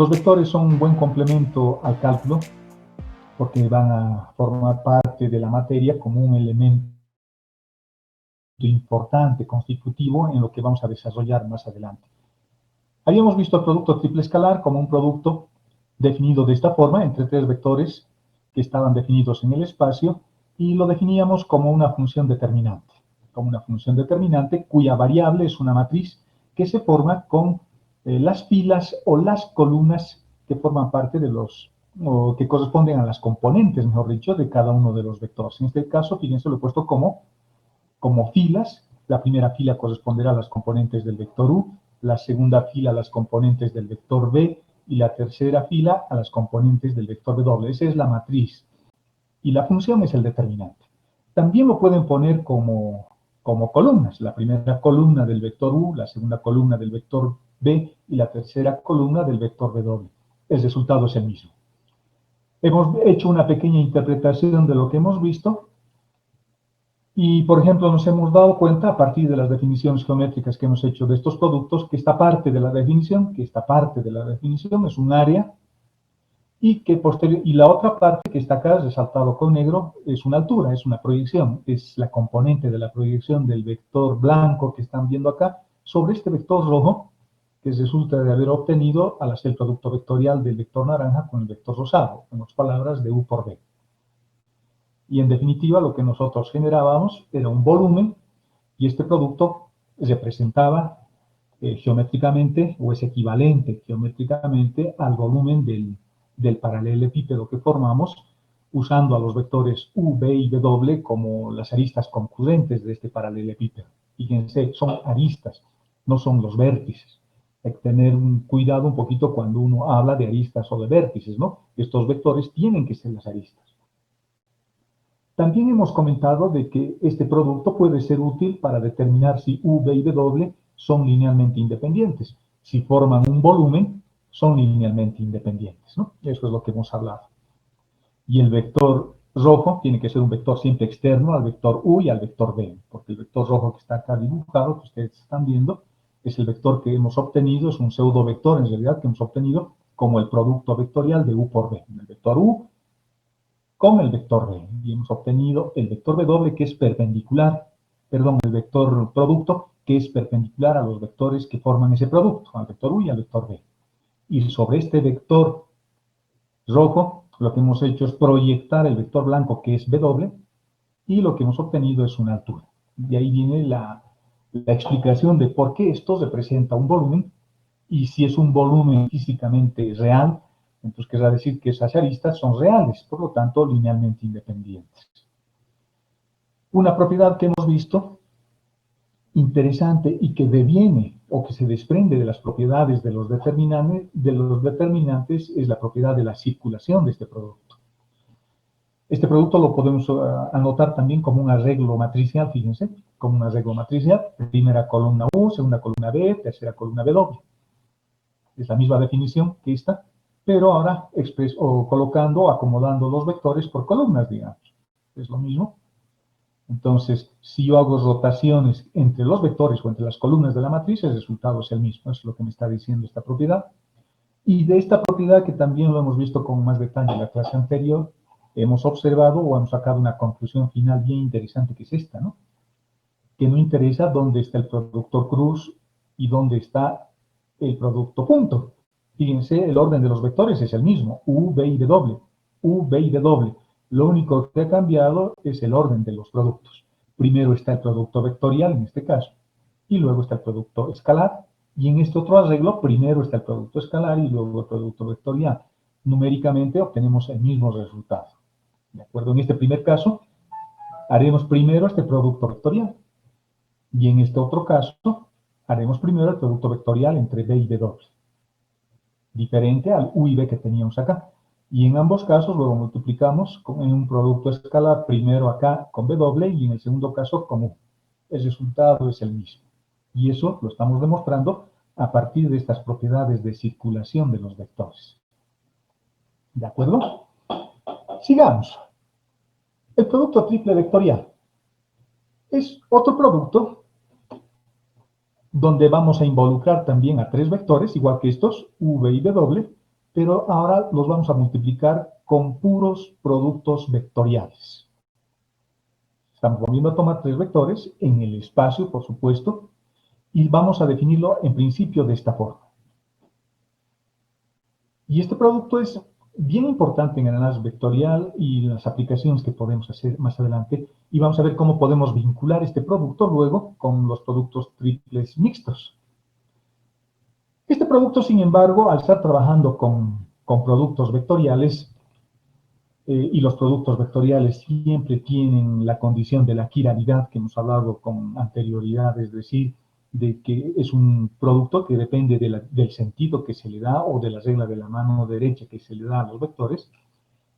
Los vectores son un buen complemento al cálculo porque van a formar parte de la materia como un elemento importante, constitutivo, en lo que vamos a desarrollar más adelante. Habíamos visto el producto triple escalar como un producto definido de esta forma, entre tres vectores que estaban definidos en el espacio, y lo definíamos como una función determinante cuya variable es una matriz que se forma con las filas o las columnas que forman parte de los, o que corresponden a las componentes, mejor dicho, de cada uno de los vectores. En este caso, fíjense, lo he puesto como filas. La primera fila corresponderá a las componentes del vector U, la segunda fila a las componentes del vector B y la tercera fila a las componentes del vector W. Esa es la matriz y la función es el determinante. También lo pueden poner como columnas. La primera columna del vector U, la segunda columna del vector B y la tercera columna del vector W. El resultado es el mismo. Hemos hecho una pequeña interpretación de lo que hemos visto y, por ejemplo, nos hemos dado cuenta a partir de las definiciones geométricas que hemos hecho de estos productos que esta parte de la definición es un área y la otra parte que está acá resaltado con negro es una altura, es una proyección, es la componente de la proyección del vector blanco que están viendo acá sobre este vector rojo que resulta de haber obtenido al hacer el producto vectorial del vector naranja con el vector rosado, en otras palabras, de U por B. Y en definitiva lo que nosotros generábamos era un volumen y este producto representaba geométricamente o es equivalente geométricamente al volumen del paralelepípedo que formamos usando a los vectores U, B y W como las aristas concurrentes de este paralelepípedo. Fíjense, son aristas, no son los vértices. Hay que tener un cuidado un poquito cuando uno habla de aristas o de vértices, ¿no? Estos vectores tienen que ser las aristas. También hemos comentado de que este producto puede ser útil para determinar si U, B y W son linealmente independientes. Si forman un volumen, son linealmente independientes, ¿no? Eso es lo que hemos hablado. Y el vector rojo tiene que ser un vector siempre externo al vector U y al vector B, porque el vector rojo que está acá dibujado, que ustedes están viendo, es el vector que hemos obtenido, es un pseudo vector en realidad que hemos obtenido como el producto vectorial de U por B. El vector U con el vector B y hemos obtenido el vector W que es perpendicular, perdón, el vector producto que es perpendicular a los vectores que forman ese producto, al vector U y al vector B. Y sobre este vector rojo, lo que hemos hecho es proyectar el vector blanco que es W y lo que hemos obtenido es una altura. De ahí viene la explicación de por qué esto representa un volumen y si es un volumen físicamente real, entonces querrá decir que esas aristas son reales, por lo tanto linealmente independientes. Una propiedad que hemos visto interesante y que deviene o que se desprende de las propiedades de los determinantes es la propiedad de la circulación de este producto. Este producto lo podemos anotar también como un arreglo matricial, fíjense, como un arreglo matricial, primera columna U, segunda columna B, tercera columna W. Es la misma definición que esta, pero ahora colocando, acomodando los vectores por columnas, digamos. Es lo mismo. Entonces, si yo hago rotaciones entre los vectores o entre las columnas de la matriz, el resultado es el mismo. Eso es lo que me está diciendo esta propiedad. Y de esta propiedad, que también lo hemos visto con más detalle en la clase anterior, hemos observado o hemos sacado una conclusión final bien interesante, que es esta, ¿no? Que no interesa dónde está el producto cruz y dónde está el producto punto. Fíjense, el orden de los vectores es el mismo, U, B y W. U, B y W. Lo único que ha cambiado es el orden de los productos. Primero está el producto vectorial, en este caso, y luego está el producto escalar. Y en este otro arreglo, primero está el producto escalar y luego el producto vectorial. Numéricamente obtenemos el mismo resultado. ¿De acuerdo? En este primer caso, haremos primero este producto vectorial. Y en este otro caso, haremos primero el producto vectorial entre B y W, diferente al U y B que teníamos acá. Y en ambos casos luego multiplicamos en un producto escalar, primero acá con W y en el segundo caso con U. El resultado es el mismo. Y eso lo estamos demostrando a partir de estas propiedades de circulación de los vectores. ¿De acuerdo? Sigamos. El producto triple vectorial es otro producto donde vamos a involucrar también a tres vectores, igual que estos, V y W, pero ahora los vamos a multiplicar con puros productos vectoriales. Estamos volviendo a tomar 3 vectores en el espacio, por supuesto, y vamos a definirlo en principio de esta forma. Y este producto es bien importante en el análisis vectorial y las aplicaciones que podemos hacer más adelante, y vamos a ver cómo podemos vincular este producto luego con los productos triples mixtos. Este producto, sin embargo, al estar trabajando con productos vectoriales, y los productos vectoriales siempre tienen la condición de la quiralidad que hemos hablado con anterioridad, es decir, de que es un producto que depende del sentido que se le da o de la regla de la mano derecha que se le da a los vectores.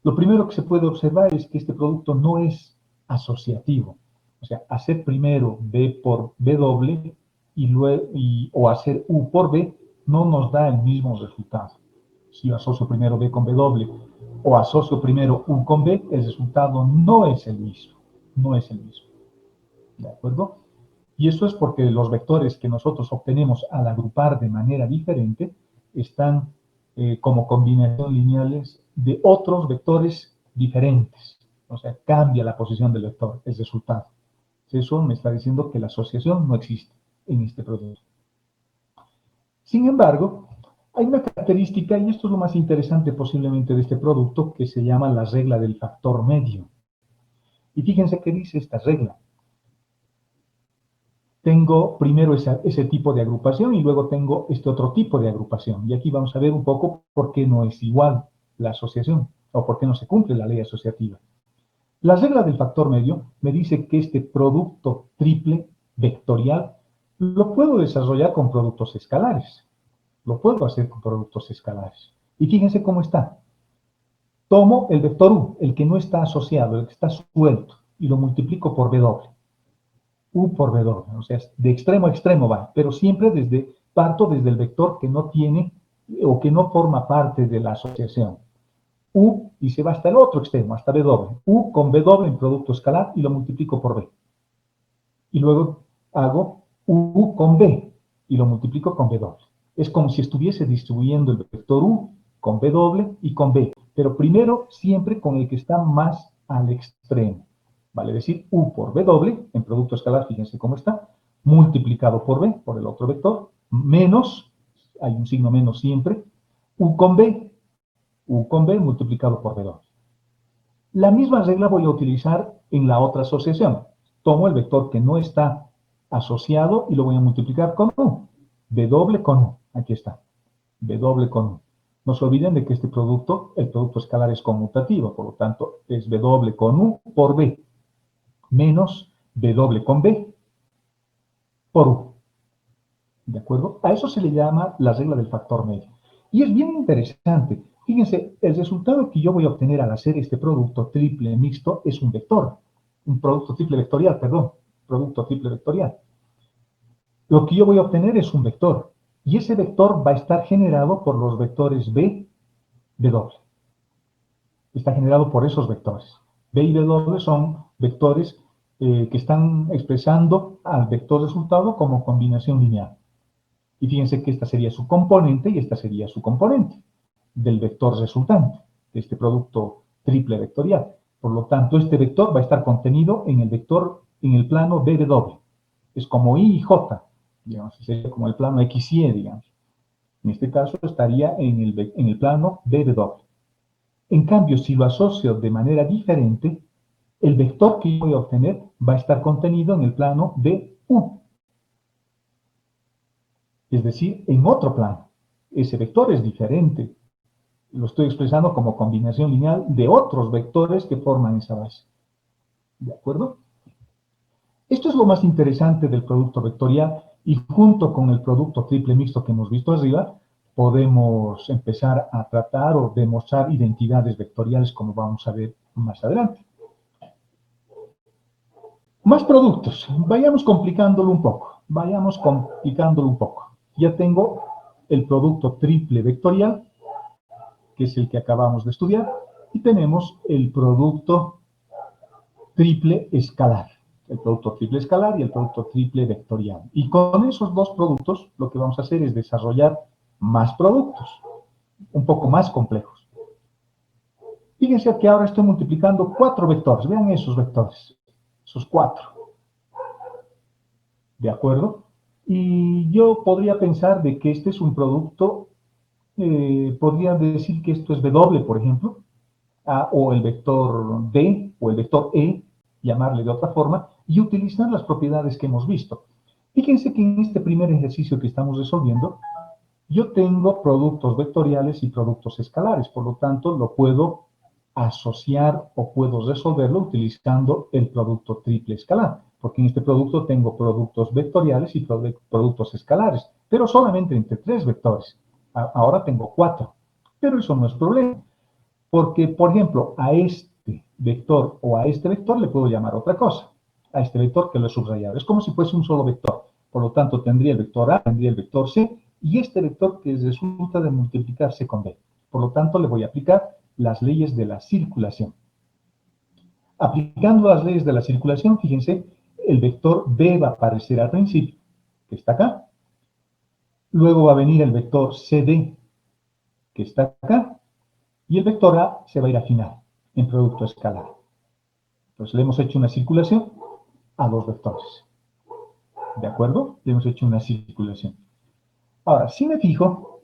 Lo primero que se puede observar es que este producto no es asociativo. O sea, hacer primero B por B doble o hacer U por B no nos da el mismo resultado. Si yo asocio primero B con B doble o asocio primero U con B, el resultado no es el mismo. No es el mismo. ¿De acuerdo? Y eso es porque los vectores que nosotros obtenemos al agrupar de manera diferente están como combinación lineales de otros vectores diferentes. O sea, cambia la posición del vector, el resultado. Eso me está diciendo que la asociación no existe en este producto. Sin embargo, hay una característica, y esto es lo más interesante posiblemente de este producto, que se llama la regla del factor medio. Y fíjense qué dice esta regla. Tengo primero ese tipo de agrupación y luego tengo este otro tipo de agrupación. Y aquí vamos a ver un poco por qué no es igual la asociación o por qué no se cumple la ley asociativa. La regla del factor medio me dice que este producto triple vectorial lo puedo desarrollar con productos escalares. Lo puedo hacer con productos escalares. Y fíjense cómo está. Tomo el vector U, el que no está asociado, el que está suelto, y lo multiplico por B doble. U por B doble, o sea, de extremo a extremo va, pero siempre parto desde el vector que no tiene o que no forma parte de la asociación. U y se va hasta el otro extremo, hasta B doble. U con B doble en producto escalar y lo multiplico por B. Y luego hago U con B y lo multiplico con B doble. Es como si estuviese distribuyendo el vector U con B doble y con B, pero primero siempre con el que está más al extremo. Vale decir, U por B doble, en producto escalar, fíjense cómo está, multiplicado por B, por el otro vector, menos, hay un signo menos siempre, U con B multiplicado por B doble. La misma regla voy a utilizar en la otra asociación. Tomo el vector que no está asociado y lo voy a multiplicar con U. B doble con U. Aquí está. B doble con U. No se olviden de que este producto, el producto escalar es conmutativo, por lo tanto es B doble con U por B, menos B doble con B por U. ¿De acuerdo? A eso se le llama la regla del factor medio. Y es bien interesante. Fíjense, el resultado que yo voy a obtener al hacer este producto triple mixto es un vector. Un producto triple vectorial, perdón. Producto triple vectorial. Lo que yo voy a obtener es un vector. Y ese vector va a estar generado por los vectores B, B doble. Está generado por esos vectores. B y B doble son vectores que están expresando al vector resultado como combinación lineal. Y fíjense que esta sería su componente y esta sería su componente del vector resultante, de este producto triple vectorial. Por lo tanto, este vector va a estar contenido en el vector, en el plano B de doble. Es como I y J, digamos, sería como el plano X y E, digamos. En este caso estaría en el plano B de doble. En cambio, si lo asocio de manera diferente, el vector que yo voy a obtener va a estar contenido en el plano BU. Es decir, en otro plano. Ese vector es diferente. Lo estoy expresando como combinación lineal de otros vectores que forman esa base. ¿De acuerdo? Esto es lo más interesante del producto vectorial y junto con el producto triple mixto que hemos visto arriba, podemos empezar a tratar o demostrar identidades vectoriales como vamos a ver más adelante. Más productos. Vayamos complicándolo un poco. Ya tengo el producto triple vectorial, que es el que acabamos de estudiar, y tenemos el producto triple escalar. El producto triple escalar y el producto triple vectorial. Y con esos dos productos, lo que vamos a hacer es desarrollar más productos. un poco más complejos. Fíjense que ahora estoy multiplicando 4 vectores. Vean esos vectores, esos 4. ¿De acuerdo? Y yo podría pensar de que este es un producto, podría decir que esto es W, por ejemplo, o el vector D, o el vector E, llamarle de otra forma, y utilizar las propiedades que hemos visto. Fíjense que en este primer ejercicio que estamos resolviendo, yo tengo productos vectoriales y productos escalares, por lo tanto, lo puedo asociar o puedo resolverlo utilizando el producto triple escalar, porque en este producto tengo productos vectoriales y productos escalares, pero solamente entre 3 vectores. Ahora tengo 4, pero eso no es problema, porque, por ejemplo, a este vector o a este vector le puedo llamar otra cosa, a este vector que lo he subrayado. Es como si fuese un solo vector. Por lo tanto, tendría el vector A, tendría el vector C, y este vector que resulta de multiplicarse con B. Por lo tanto, le voy a aplicar las leyes de la circulación. Aplicando las leyes de la circulación, fíjense, el vector B va a aparecer al principio, que está acá. Luego va a venir el vector CD, que está acá. Y el vector A se va a ir a final, en producto escalar. Entonces, le hemos hecho una circulación a los vectores. ¿De acuerdo? Le hemos hecho una circulación. Ahora, si me fijo,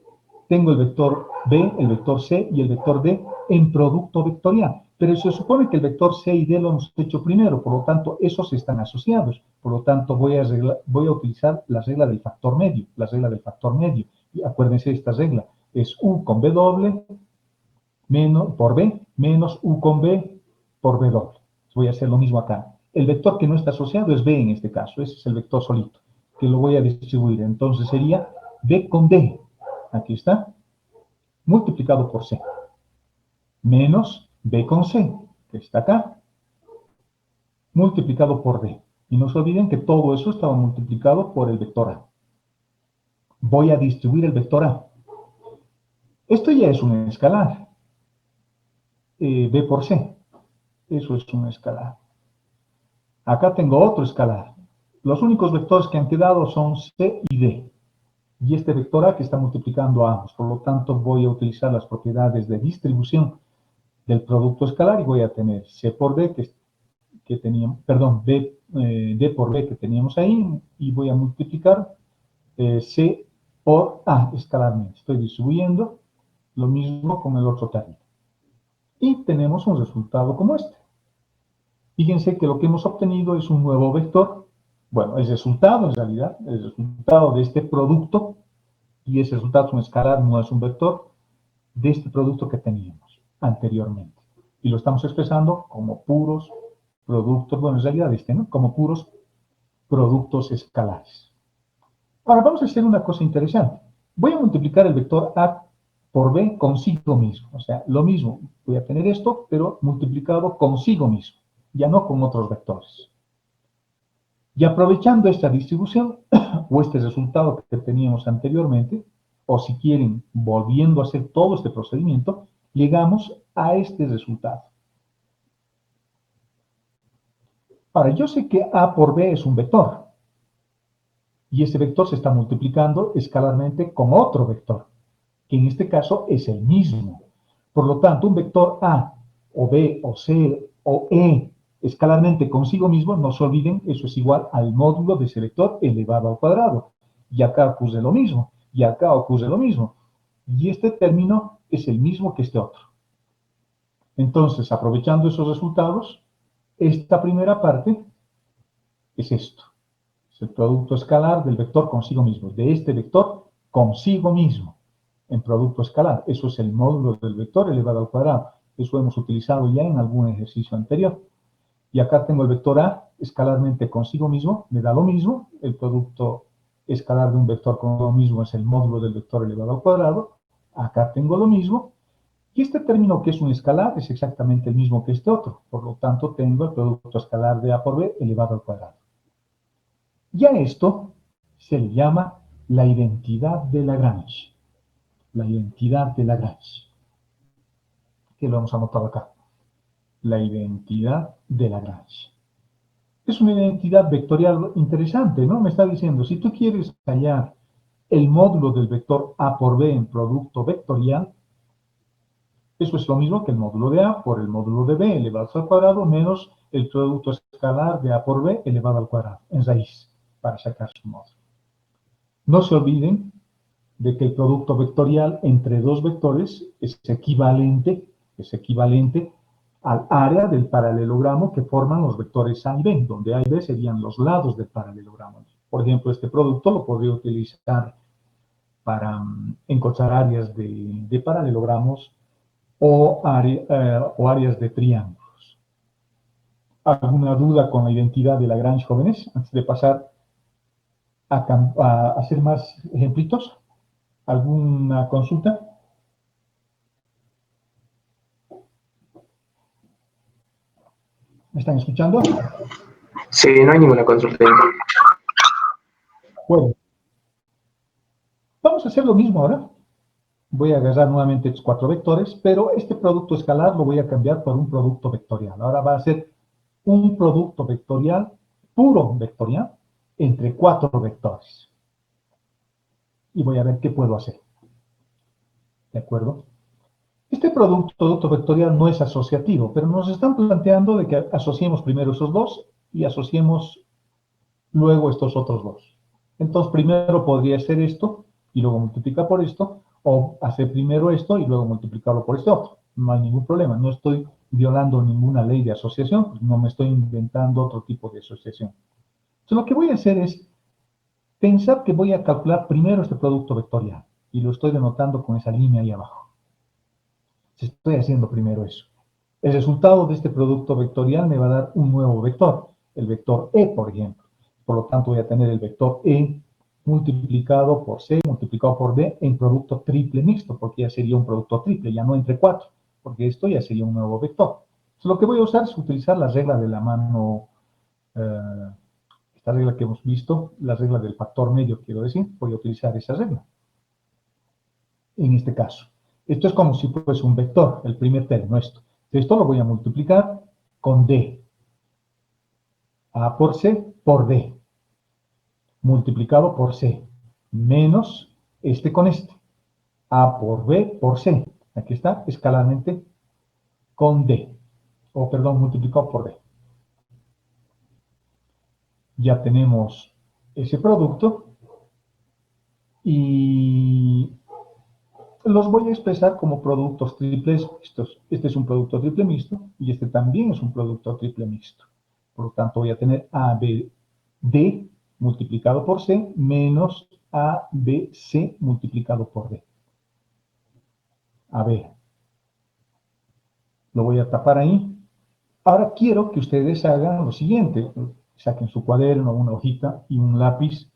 tengo el vector B, el vector C y el vector D en producto vectorial. Pero se supone que el vector C y D lo hemos hecho primero, por lo tanto, esos están asociados. Por lo tanto, voy a utilizar la regla del factor medio, la regla del factor medio. Y acuérdense de esta regla, es U con B doble menos, por B menos U con B por B doble. Voy a hacer lo mismo acá. El vector que no está asociado es B en este caso, ese es el vector solito, que lo voy a distribuir. Entonces sería B con D, aquí está, multiplicado por C, menos B con C, que está acá, multiplicado por D. Y no se olviden que todo eso estaba multiplicado por el vector A. Voy a distribuir el vector A. Esto ya es un escalar, B por C. Eso es un escalar. Acá tengo otro escalar. Los únicos vectores que han quedado son C y D. Y este vector A que está multiplicando a ambos. Por lo tanto, voy a utilizar las propiedades de distribución del producto escalar y voy a tener C por D que teníamos, perdón, D por B que teníamos ahí y voy a multiplicar C por A escalarmente. Estoy distribuyendo lo mismo con el otro término. Y tenemos un resultado como este. Fíjense que lo que hemos obtenido es un nuevo vector. Bueno, el resultado en realidad, el resultado de este producto, y ese resultado es un escalar, no es un vector, de este producto que teníamos anteriormente. Y lo estamos expresando como puros productos, bueno, en realidad ¿no? Como puros productos escalares. Ahora vamos a hacer una cosa interesante. Voy a multiplicar el vector A por B consigo mismo. O sea, lo mismo, voy a tener esto, pero multiplicado consigo mismo, ya no con otros vectores. Y aprovechando esta distribución, o este resultado que teníamos anteriormente, o si quieren, volviendo a hacer todo este procedimiento, llegamos a este resultado. Ahora, yo sé que A por B es un vector, y ese vector se está multiplicando escalarmente con otro vector, que en este caso es el mismo. Por lo tanto, un vector A, o B, o C, o E, escalarmente consigo mismo, no se olviden, eso es igual al módulo de ese vector elevado al cuadrado. Y acá ocurre lo mismo, y acá ocurre lo mismo. Y este término es el mismo que este otro. Entonces, aprovechando esos resultados, esta primera parte es esto. Es el producto escalar del vector consigo mismo, de este vector consigo mismo, en producto escalar. Eso es el módulo del vector elevado al cuadrado. Eso hemos utilizado ya en algún ejercicio anterior. Y acá tengo el vector A escalarmente consigo mismo, me da lo mismo. El producto escalar de un vector con lo mismo es el módulo del vector elevado al cuadrado. Acá tengo lo mismo. Y este término que es un escalar es exactamente el mismo que este otro. Por lo tanto, tengo el producto escalar de A por B elevado al cuadrado. Y a esto se le llama la identidad de Lagrange. La identidad de Lagrange. Que lo hemos anotado acá. La identidad de Lagrange. Es una identidad vectorial interesante, ¿no? Me está diciendo, si tú quieres hallar el módulo del vector A por B en producto vectorial, Eso es lo mismo que el módulo de A por el módulo de B elevado al cuadrado menos el producto escalar de A por B elevado al cuadrado, en raíz, para sacar su módulo. No se olviden de que el producto vectorial entre dos vectores es equivalente al área del paralelogramo que forman los vectores A y B, donde A y B serían los lados del paralelogramo. Por ejemplo, este producto lo podría utilizar para encontrar áreas de paralelogramos o áreas de triángulos. ¿Alguna duda con la identidad de Lagrange, jóvenes? Antes de pasar a hacer más ejemplitos. ¿Alguna consulta? ¿Me están escuchando? Sí, no hay ninguna consulta. Bueno, vamos a hacer lo mismo ahora. Voy a agarrar nuevamente estos cuatro vectores, pero este producto escalar lo voy a cambiar por un producto vectorial. Ahora va a ser un producto vectorial, puro vectorial, entre cuatro vectores. Y voy a ver qué puedo hacer. ¿De acuerdo? Este producto vectorial no es asociativo, pero nos están planteando de que asociemos primero esos dos y asociemos luego estos otros dos. Entonces, primero podría ser esto y luego multiplicar por esto, o hacer primero esto y luego multiplicarlo por este otro. No hay ningún problema, no estoy violando ninguna ley de asociación, no me estoy inventando otro tipo de asociación. Entonces, lo que voy a hacer es pensar que voy a calcular primero este producto vectorial y lo estoy denotando con esa línea ahí abajo. Estoy haciendo primero eso. El resultado de este producto vectorial me va a dar un nuevo vector, el vector E, por ejemplo. Por lo tanto, voy a tener el vector E multiplicado por C, multiplicado por D, en producto triple mixto, porque ya sería un producto triple, ya no entre cuatro, porque esto ya sería un nuevo vector. Entonces, lo que voy a usar es utilizar la regla de la mano, esta regla que hemos visto, la regla del factor medio, quiero decir, voy a utilizar esa regla. En este caso. Esto es como si fuese un vector, el primer término, esto. Esto lo voy a multiplicar con D. A por C por D, multiplicado por C, menos este con este. A por B por C. Aquí está, escalarmente con D. O perdón, multiplicado por D. Ya tenemos ese producto y los voy a expresar como productos triples mixtos. Este es un producto triple mixto y este también es un producto triple mixto. Por lo tanto, voy a tener ABD multiplicado por C menos ABC multiplicado por D. A ver, lo voy a tapar ahí. Ahora quiero que ustedes hagan lo siguiente. Saquen su cuaderno, una hojita y un lápiz.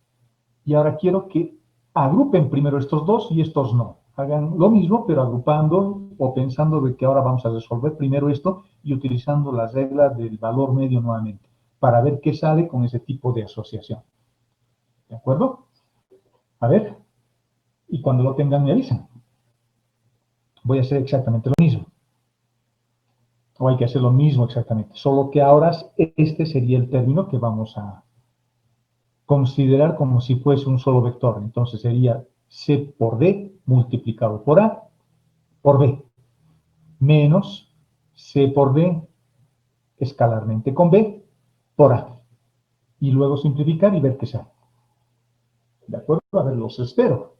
Y ahora quiero que agrupen primero estos dos y estos no. Hagan lo mismo, pero agrupando o pensando de que ahora vamos a resolver primero esto y utilizando la regla del valor medio nuevamente, para ver qué sale con ese tipo de asociación. ¿De acuerdo? A ver, y cuando lo tengan me avisan. Voy a hacer exactamente lo mismo. O hay que hacer lo mismo exactamente, solo que ahora este sería el término que vamos a considerar como si fuese un solo vector. Entonces sería C por D multiplicado por A por B, menos C por D escalarmente con B por A. Y luego simplificar y ver qué sale. ¿De acuerdo? A ver, los espero.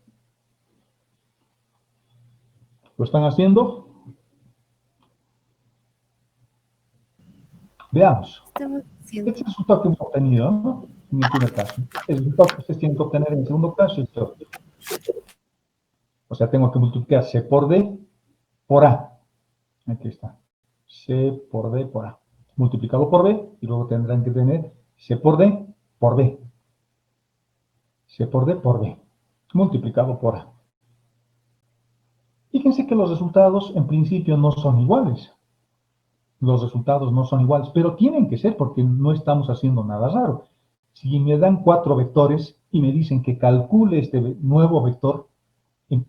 ¿Lo están haciendo? Veamos. Estamos Este haciendo. es el resultado que hemos obtenido, ¿no? En el primer caso. El resultado que ustedes tienen que obtener en el segundo caso es otro. O sea, tengo que multiplicar C por D por A. Aquí está. C por D por A. Multiplicado por B, y luego tendrán que tener C por D por B. C por D por B. Multiplicado por A. Fíjense que los resultados en principio no son iguales. Los resultados no son iguales, pero tienen que ser porque no estamos haciendo nada raro. Si me dan cuatro vectores y me dicen que calcule este nuevo vector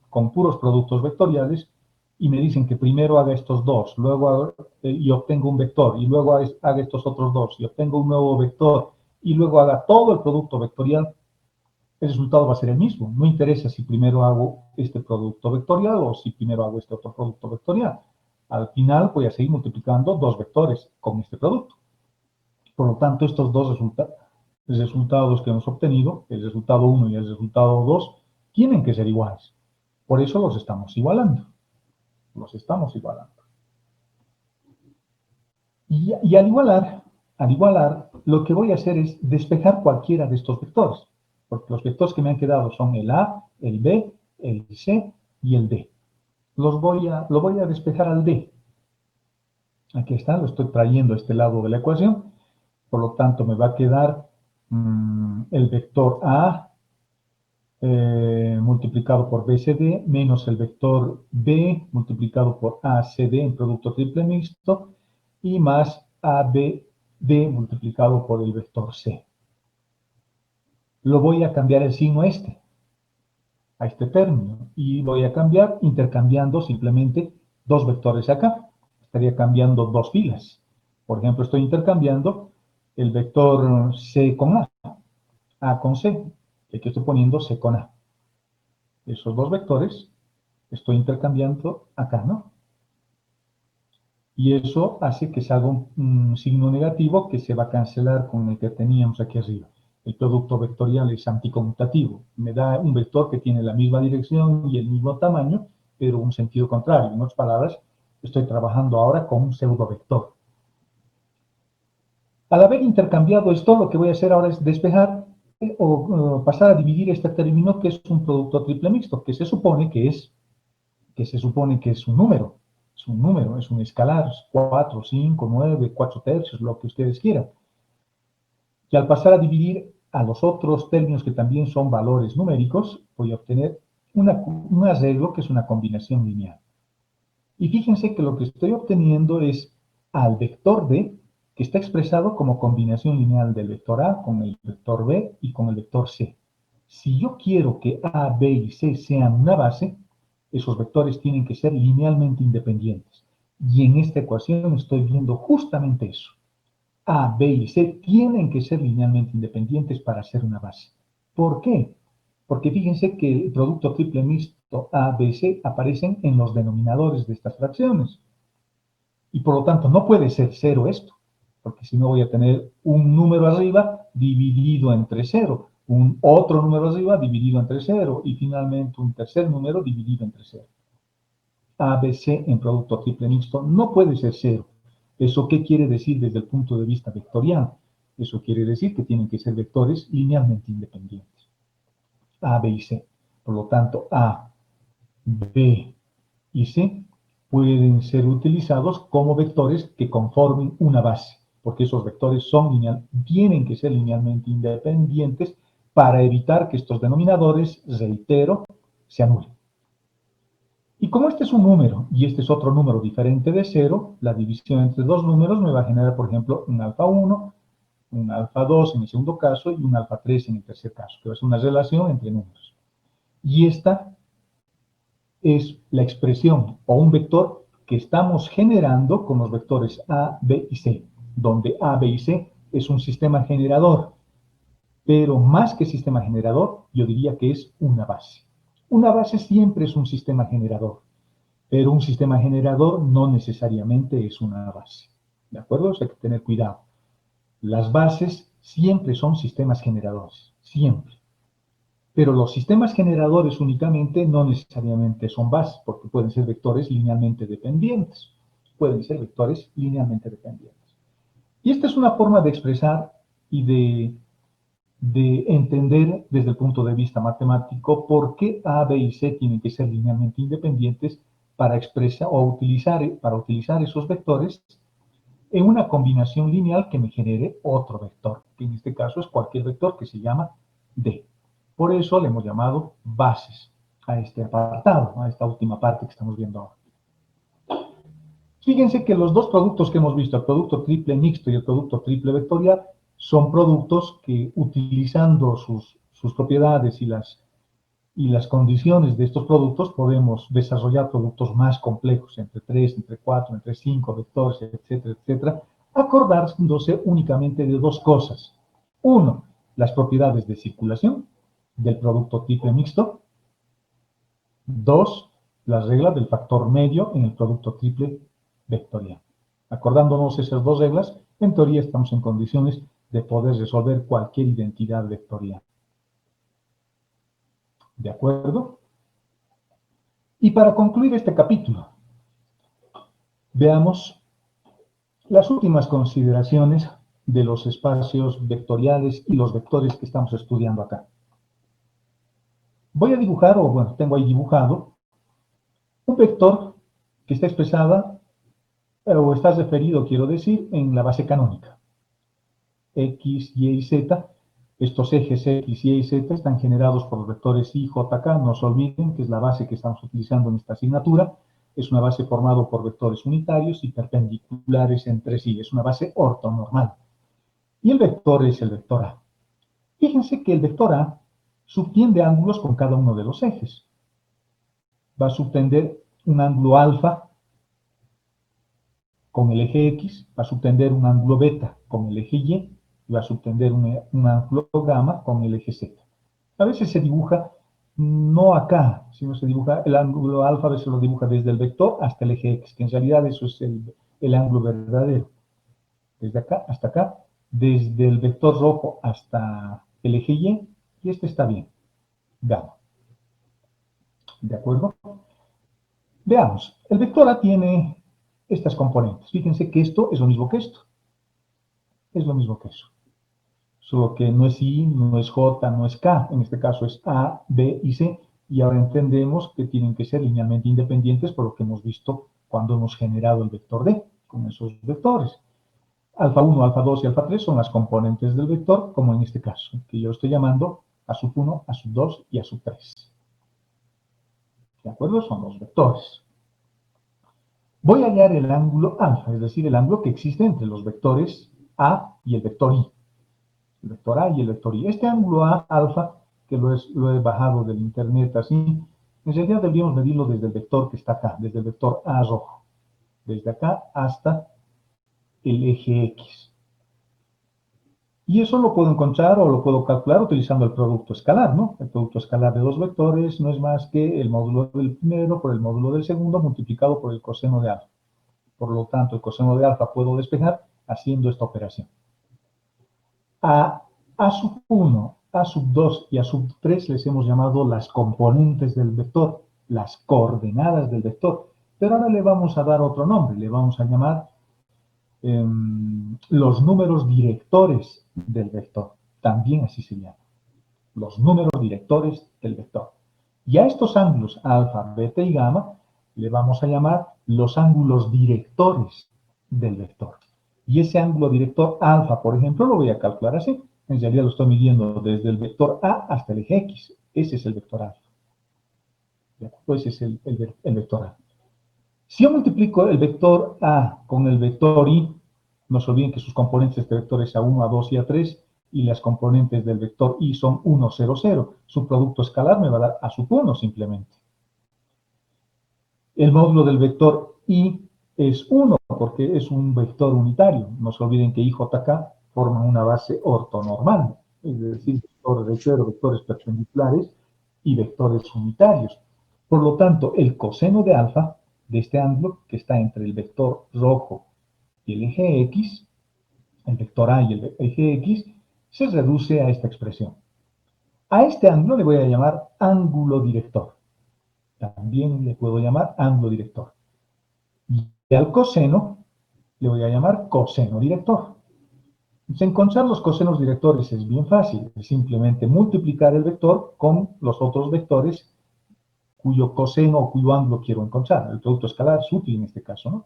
con puros productos vectoriales, y me dicen que primero haga estos dos, luego y obtengo un vector, y luego haga estos otros dos, y obtengo un nuevo vector, y luego haga todo el producto vectorial, el resultado va a ser el mismo. No interesa si primero hago este producto vectorial o si primero hago este otro producto vectorial. Al final voy a seguir multiplicando dos vectores con este producto. Por lo tanto, estos dos resultados que hemos obtenido, el resultado 1 y el resultado 2, tienen que ser iguales. Por eso los estamos igualando. Los estamos igualando. Y al igualar, lo que voy a hacer es despejar cualquiera de estos vectores. Porque los vectores que me han quedado son el A, el B, el C y el D. Lo voy a despejar al D. Aquí está, lo estoy trayendo a este lado de la ecuación. Por lo tanto, me va a quedar el vector A multiplicado por BCD menos el vector B multiplicado por ACD en producto triple mixto y más ABD multiplicado por el vector C. Lo voy a cambiar el signo a este término, y voy a cambiar intercambiando simplemente dos vectores acá. Estaría cambiando dos filas. Por ejemplo, estoy intercambiando el vector C con A con C, y aquí estoy poniendo C con A. Esos dos vectores estoy intercambiando acá, ¿no? Y eso hace que salga un signo negativo que se va a cancelar con el que teníamos aquí arriba. El producto vectorial es anticonmutativo. Me da un vector que tiene la misma dirección y el mismo tamaño, pero un sentido contrario. En otras palabras, estoy trabajando ahora con un pseudovector. Al haber intercambiado esto, lo que voy a hacer ahora es despejar o pasar a dividir este término que es un producto triple mixto, que se supone que es un número. Es un número, es un escalar, 4, 5, 9, 4 tercios, lo que ustedes quieran. Y al pasar a dividir a los otros términos que también son valores numéricos, voy a obtener un arreglo que es una combinación lineal. Y fíjense que lo que estoy obteniendo es al vector D, que está expresado como combinación lineal del vector A con el vector B y con el vector C. Si yo quiero que A, B y C sean una base, esos vectores tienen que ser linealmente independientes. Y en esta ecuación estoy viendo justamente eso. A, B y C tienen que ser linealmente independientes para ser una base. ¿Por qué? Porque fíjense que el producto triple mixto A, B y C aparecen en los denominadores de estas fracciones. Y por lo tanto no puede ser cero esto, porque si no voy a tener un número arriba dividido entre cero, un otro número arriba dividido entre cero y finalmente un tercer número dividido entre cero. ABC en producto triple mixto no puede ser cero. ¿Eso qué quiere decir desde el punto de vista vectorial? Eso quiere decir que tienen que ser vectores linealmente independientes. A, B y C. Por lo tanto, A, B y C pueden ser utilizados como vectores que conformen una base, porque esos vectores tienen que ser linealmente independientes para evitar que estos denominadores, reitero, se anulen. Y como este es un número y este es otro número diferente de 0, la división entre dos números me va a generar, por ejemplo, un alfa 1, un alfa 2 en el segundo caso y un alfa 3 en el tercer caso, que va a ser una relación entre números. Y esta es la expresión o un vector que estamos generando con los vectores A, B y C, donde A, B y C es un sistema generador, pero más que sistema generador, yo diría que es una base. Una base siempre es un sistema generador, pero un sistema generador no necesariamente es una base. ¿De acuerdo? O sea, hay que tener cuidado. Las bases siempre son sistemas generadores, siempre. Pero los sistemas generadores únicamente no necesariamente son bases, porque pueden ser vectores linealmente dependientes. Pueden ser vectores linealmente dependientes. Y esta es una forma de expresar y de entender desde el punto de vista matemático por qué A, B y C tienen que ser linealmente independientes para expresar o utilizar esos vectores en una combinación lineal que me genere otro vector, que en este caso es cualquier vector que se llama D. Por eso le hemos llamado bases a este apartado, a esta última parte que estamos viendo ahora. Fíjense que los dos productos que hemos visto, el producto triple mixto y el producto triple vectorial, son productos que utilizando sus propiedades y las condiciones de estos productos podemos desarrollar productos más complejos, entre 3, entre 4, entre 5 vectores, etcétera, etcétera, acordándose únicamente de dos cosas. Uno, las propiedades de circulación del producto triple mixto. Dos, las reglas del factor medio en el producto triple vectorial. Acordándonos esas dos reglas, en teoría estamos en condiciones de poder resolver cualquier identidad vectorial. ¿De acuerdo? Y para concluir este capítulo, veamos las últimas consideraciones de los espacios vectoriales y los vectores que estamos estudiando acá. Voy a dibujar, o bueno, tengo ahí dibujado, un vector que está expresada, o está referido, quiero decir, en la base canónica. X, Y y Z. Estos ejes X, Y y Z están generados por los vectores I, J, K. No se olviden que es la base que estamos utilizando en esta asignatura. Es una base formada por vectores unitarios y perpendiculares entre sí. Es una base ortonormal. Y el vector es el vector A. Fíjense que el vector A subtiende ángulos con cada uno de los ejes. Va a subtender un ángulo alfa con el eje X, va a subtender un ángulo beta con el eje Y, y va a subtender un ángulo gamma con el eje Z. A veces se dibuja no acá, sino se dibuja el ángulo alfa, a veces lo dibuja desde el vector hasta el eje X, que en realidad eso es el ángulo verdadero. Desde acá hasta acá, desde el vector rojo hasta el eje y este está bien, gamma. ¿De acuerdo? Veamos, el vector A tiene estas componentes. Fíjense que esto es lo mismo que esto. Es lo mismo que eso. Solo que no es I, no es J, no es K. En este caso es A, B y C. Y ahora entendemos que tienen que ser linealmente independientes por lo que hemos visto cuando hemos generado el vector D con esos vectores. Alfa 1, alfa 2 y alfa 3 son las componentes del vector, como en este caso, que yo estoy llamando A sub 1, A sub 2 y A sub 3. ¿De acuerdo? Son los vectores. Voy a hallar el ángulo alfa, es decir, el ángulo que existe entre los vectores A y el vector I. El vector A y el vector I. Este ángulo A, alfa, que lo he bajado del internet así, en realidad deberíamos medirlo desde el vector que está acá, desde el vector A rojo. Desde acá hasta el eje X. Y eso lo puedo encontrar o lo puedo calcular utilizando el producto escalar, ¿no? El producto escalar de dos vectores no es más que el módulo del primero por el módulo del segundo multiplicado por el coseno de alfa. Por lo tanto, el coseno de alfa puedo despejar haciendo esta operación. A sub 1, A sub 2 y A sub 3 les hemos llamado las componentes del vector, las coordenadas del vector. Pero ahora le vamos a dar otro nombre, le vamos a llamar los números directores del vector. También así se llama. Los números directores del vector. Y a estos ángulos alfa, beta y gamma le vamos a llamar los ángulos directores del vector. Y ese ángulo director alfa, por ejemplo, lo voy a calcular así. En realidad lo estoy midiendo desde el vector A hasta el eje X. Ese es el vector alfa. Ese es el vector A. Si yo multiplico el vector A con el vector I, no se olviden que sus componentes de este vector es A1, A2 y A3, y las componentes del vector I son 1, 0, 0. Su producto escalar me va a dar A sub 1 simplemente. El módulo del vector I es 1 porque es un vector unitario. No se olviden que I, J, K forman una base ortonormal, es decir, vectores de cero, vectores perpendiculares y vectores unitarios. Por lo tanto, el coseno de alfa de este ángulo, que está entre el vector rojo y el eje X, el vector A y el eje X, se reduce a esta expresión. A este ángulo le voy a llamar ángulo director. También le puedo llamar ángulo director. Y al coseno le voy a llamar coseno director. Encontrar los cosenos directores es bien fácil. Es simplemente multiplicar el vector con los otros vectores cuyo coseno o cuyo ángulo quiero encontrar. El producto escalar es útil en este caso, ¿no?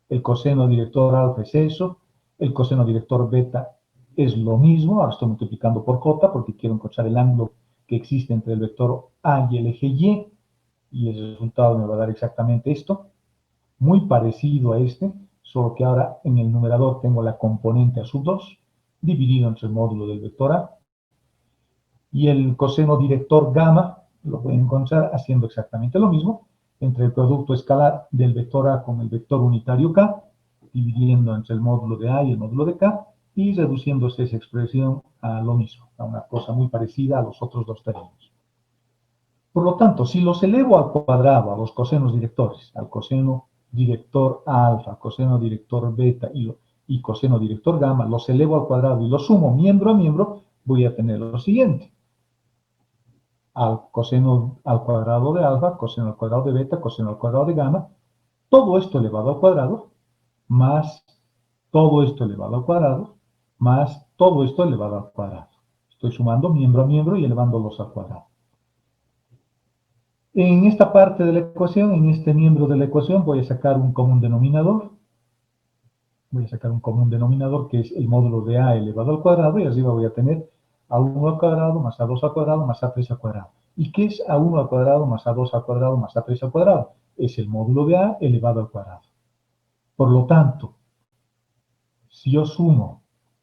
El coseno director alfa es eso. El coseno director beta es lo mismo. Ahora estoy multiplicando por j porque quiero encontrar el ángulo que existe entre el vector A y el eje Y. Y el resultado me va a dar exactamente esto. Muy parecido a este, solo que ahora en el numerador tengo la componente A sub 2, dividido entre el módulo del vector A. Y el coseno director gamma lo voy a encontrar haciendo exactamente lo mismo, entre el producto escalar del vector A con el vector unitario K, dividiendo entre el módulo de A y el módulo de K, y reduciéndose esa expresión a lo mismo, a una cosa muy parecida a los otros dos términos. Por lo tanto, si los elevo al cuadrado, a los cosenos directores, al coseno director alfa, coseno director beta y coseno director gamma, los elevo al cuadrado y los sumo miembro a miembro, voy a tener lo siguiente. Coseno al cuadrado de alfa, coseno al cuadrado de beta, coseno al cuadrado de gamma, todo esto elevado al cuadrado, más todo esto elevado al cuadrado, más todo esto elevado al cuadrado. Estoy sumando miembro a miembro y elevándolos al cuadrado. En esta parte de la ecuación, en este miembro de la ecuación, voy a sacar un común denominador. Voy a sacar un común denominador que es el módulo de a elevado al cuadrado, y arriba voy a tener a1 al cuadrado más a2 al cuadrado más a3 al cuadrado. ¿Y qué es a1 al cuadrado más a2 al cuadrado más a3 al cuadrado? Es el módulo de a elevado al cuadrado. Por lo tanto, si yo sumo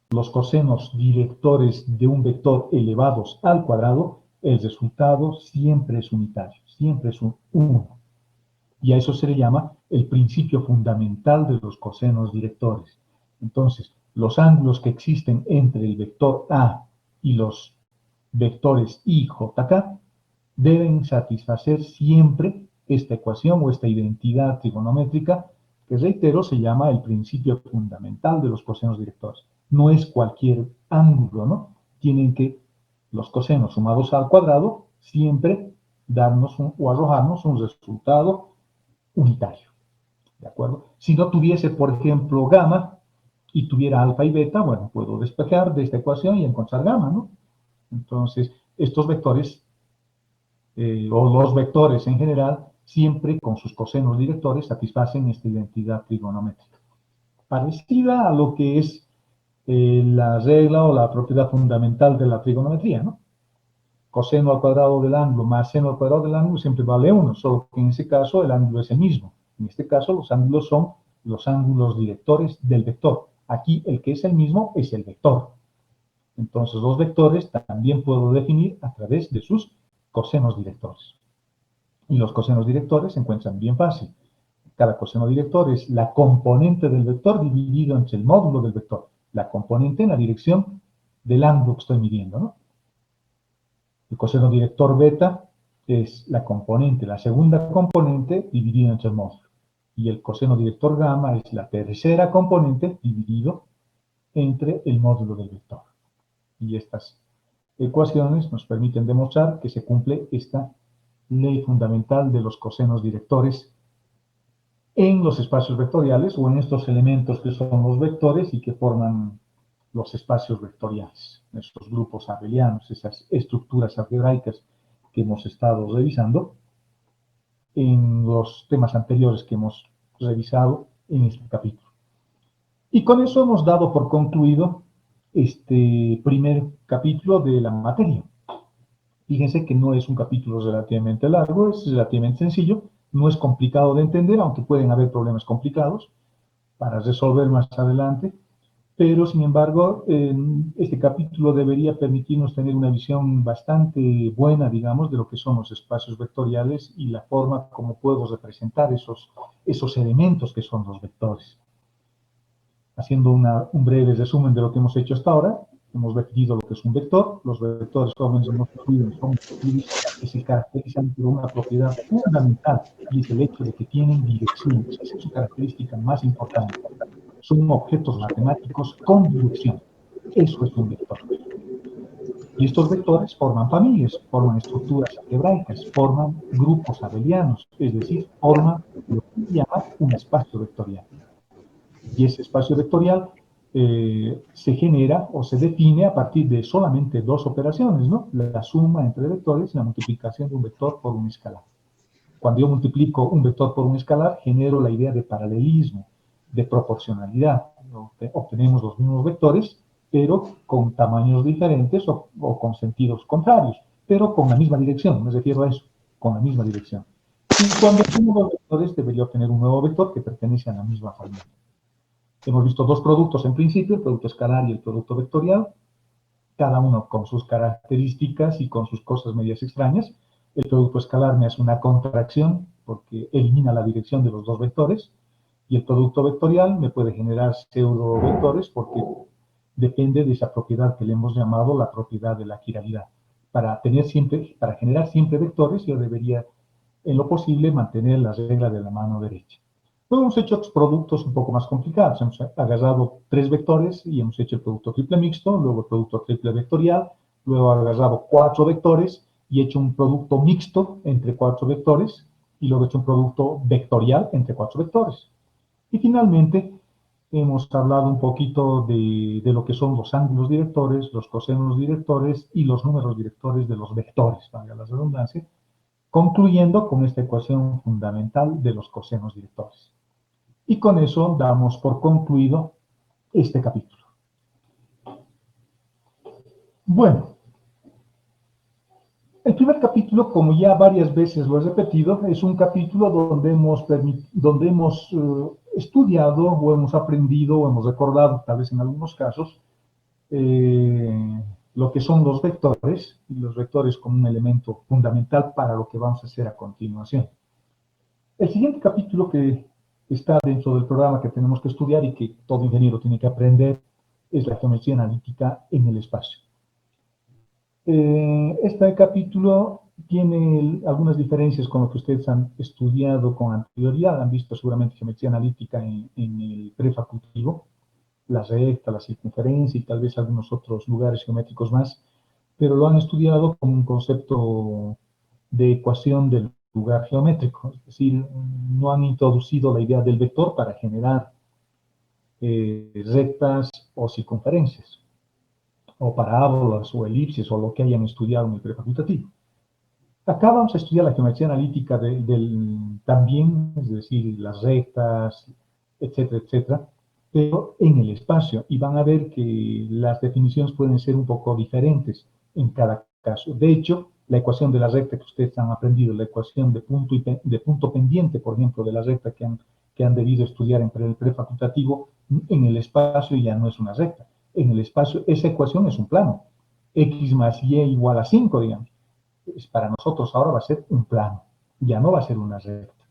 los cosenos directores de un vector elevados al cuadrado, el resultado siempre es unitario, siempre es un 1. Y a eso se le llama el principio fundamental de los cosenos directores. Entonces, los ángulos que existen entre el vector A y los vectores I, J, K deben satisfacer siempre esta ecuación o esta identidad trigonométrica que, reitero, se llama el principio fundamental de los cosenos directores. No es cualquier ángulo, ¿no? Tienen que los cosenos sumados al cuadrado siempre darnos o arrojarnos un resultado unitario, ¿de acuerdo? Si no tuviese, por ejemplo, gamma y tuviera alfa y beta, bueno, puedo despejar de esta ecuación y encontrar gamma, ¿no? Entonces, estos vectores, o los vectores en general, siempre con sus cosenos directores satisfacen esta identidad trigonométrica. Parecida a lo que es la regla o la propiedad fundamental de la trigonometría, ¿no? Coseno al cuadrado del ángulo más seno al cuadrado del ángulo siempre vale 1, solo que en ese caso el ángulo es el mismo. En este caso los ángulos son los ángulos directores del vector. Aquí el que es el mismo es el vector. Entonces los vectores también puedo definir a través de sus cosenos directores. Y los cosenos directores se encuentran bien fácil. Cada coseno director es la componente del vector dividido entre el módulo del vector. La componente en la dirección del ángulo que estoy midiendo, ¿no? El coseno director beta es la componente, la segunda componente dividida entre el módulo. Y el coseno director gamma es la tercera componente dividido entre el módulo del vector. Y estas ecuaciones nos permiten demostrar que se cumple esta ley fundamental de los cosenos directores en los espacios vectoriales o en estos elementos que son los vectores y que forman los espacios vectoriales, estos grupos abelianos, esas estructuras algebraicas que hemos estado revisando en los temas anteriores que hemos revisado en este capítulo. Y con eso hemos dado por concluido este primer capítulo de la materia. Fíjense que no es un capítulo relativamente largo, es relativamente sencillo, no es complicado de entender, aunque pueden haber problemas complicados para resolver más adelante, pero sin embargo, este capítulo debería permitirnos tener una visión bastante buena, digamos, de lo que son los espacios vectoriales y la forma como puedo representar esos elementos que son los vectores. Haciendo un breve resumen de lo que hemos hecho hasta ahora, hemos definido lo que es un vector. Los vectores, como hemos definido, son que se caracterizan por una propiedad fundamental, y es el hecho de que tienen dirección. Esa es su característica más importante. Son objetos matemáticos con dirección. Eso es un vector. Y estos vectores forman familias, forman estructuras algebraicas, forman grupos abelianos, es decir, forman lo que se llama un espacio vectorial. Y ese espacio vectorial se genera o se define a partir de solamente dos operaciones, ¿no? La suma entre vectores y la multiplicación de un vector por un escalar. Cuando yo multiplico un vector por un escalar, genero la idea de paralelismo, de proporcionalidad. Obtenemos los mismos vectores, pero con tamaños diferentes o con sentidos contrarios, pero con la misma dirección, me refiero a eso, con la misma dirección. Y cuando sumo los vectores, debería obtener un nuevo vector que pertenece a la misma familia. Hemos visto dos productos en principio, el producto escalar y el producto vectorial, cada uno con sus características y con sus cosas medias extrañas. El producto escalar me hace una contracción porque elimina la dirección de los dos vectores, y el producto vectorial me puede generar pseudo vectores porque depende de esa propiedad que le hemos llamado la propiedad de la quiralidad. Para generar siempre vectores, yo debería, en lo posible, mantener la regla de la mano derecha. Luego hemos hecho otros productos un poco más complicados. Hemos agarrado 3 vectores y hemos hecho el producto triple mixto, luego el producto triple vectorial, luego he agarrado 4 vectores y he hecho un producto mixto entre 4 vectores y luego he hecho un producto vectorial entre 4 vectores. Y finalmente hemos hablado un poquito de lo que son los ángulos directores, los cosenos directores y los números directores de los vectores, valga la redundancia, concluyendo con esta ecuación fundamental de los cosenos directores. Y con eso damos por concluido este capítulo. Bueno, el primer capítulo, como ya varias veces lo he repetido, es un capítulo donde hemos estudiado o hemos aprendido o hemos recordado, tal vez en algunos casos, lo que son los vectores, y los vectores como un elemento fundamental para lo que vamos a hacer a continuación. El siguiente capítulo que está dentro del programa que tenemos que estudiar y que todo ingeniero tiene que aprender es la geometría analítica en el espacio. Este capítulo tiene algunas diferencias con lo que ustedes han estudiado con anterioridad. Han visto seguramente geometría analítica en el prefacultativo, la recta, la circunferencia y tal vez algunos otros lugares geométricos más, pero lo han estudiado con un concepto de ecuación del lugar geométrico, es decir, no han introducido la idea del vector para generar rectas o circunferencias, o parábolas o elipses, o lo que hayan estudiado en el prefacultativo. Acá vamos a estudiar la geometría analítica también, es decir, las rectas, etcétera, etcétera, pero en el espacio, y van a ver que las definiciones pueden ser un poco diferentes en cada caso. De hecho, la ecuación de la recta que ustedes han aprendido, la ecuación de punto pendiente, por ejemplo, de la recta que han debido estudiar en el prefacultativo, en el espacio ya no es una recta. En el espacio, esa ecuación es un plano. X más Y igual a 5, digamos. Para nosotros ahora va a ser un plano, ya no va a ser una recta.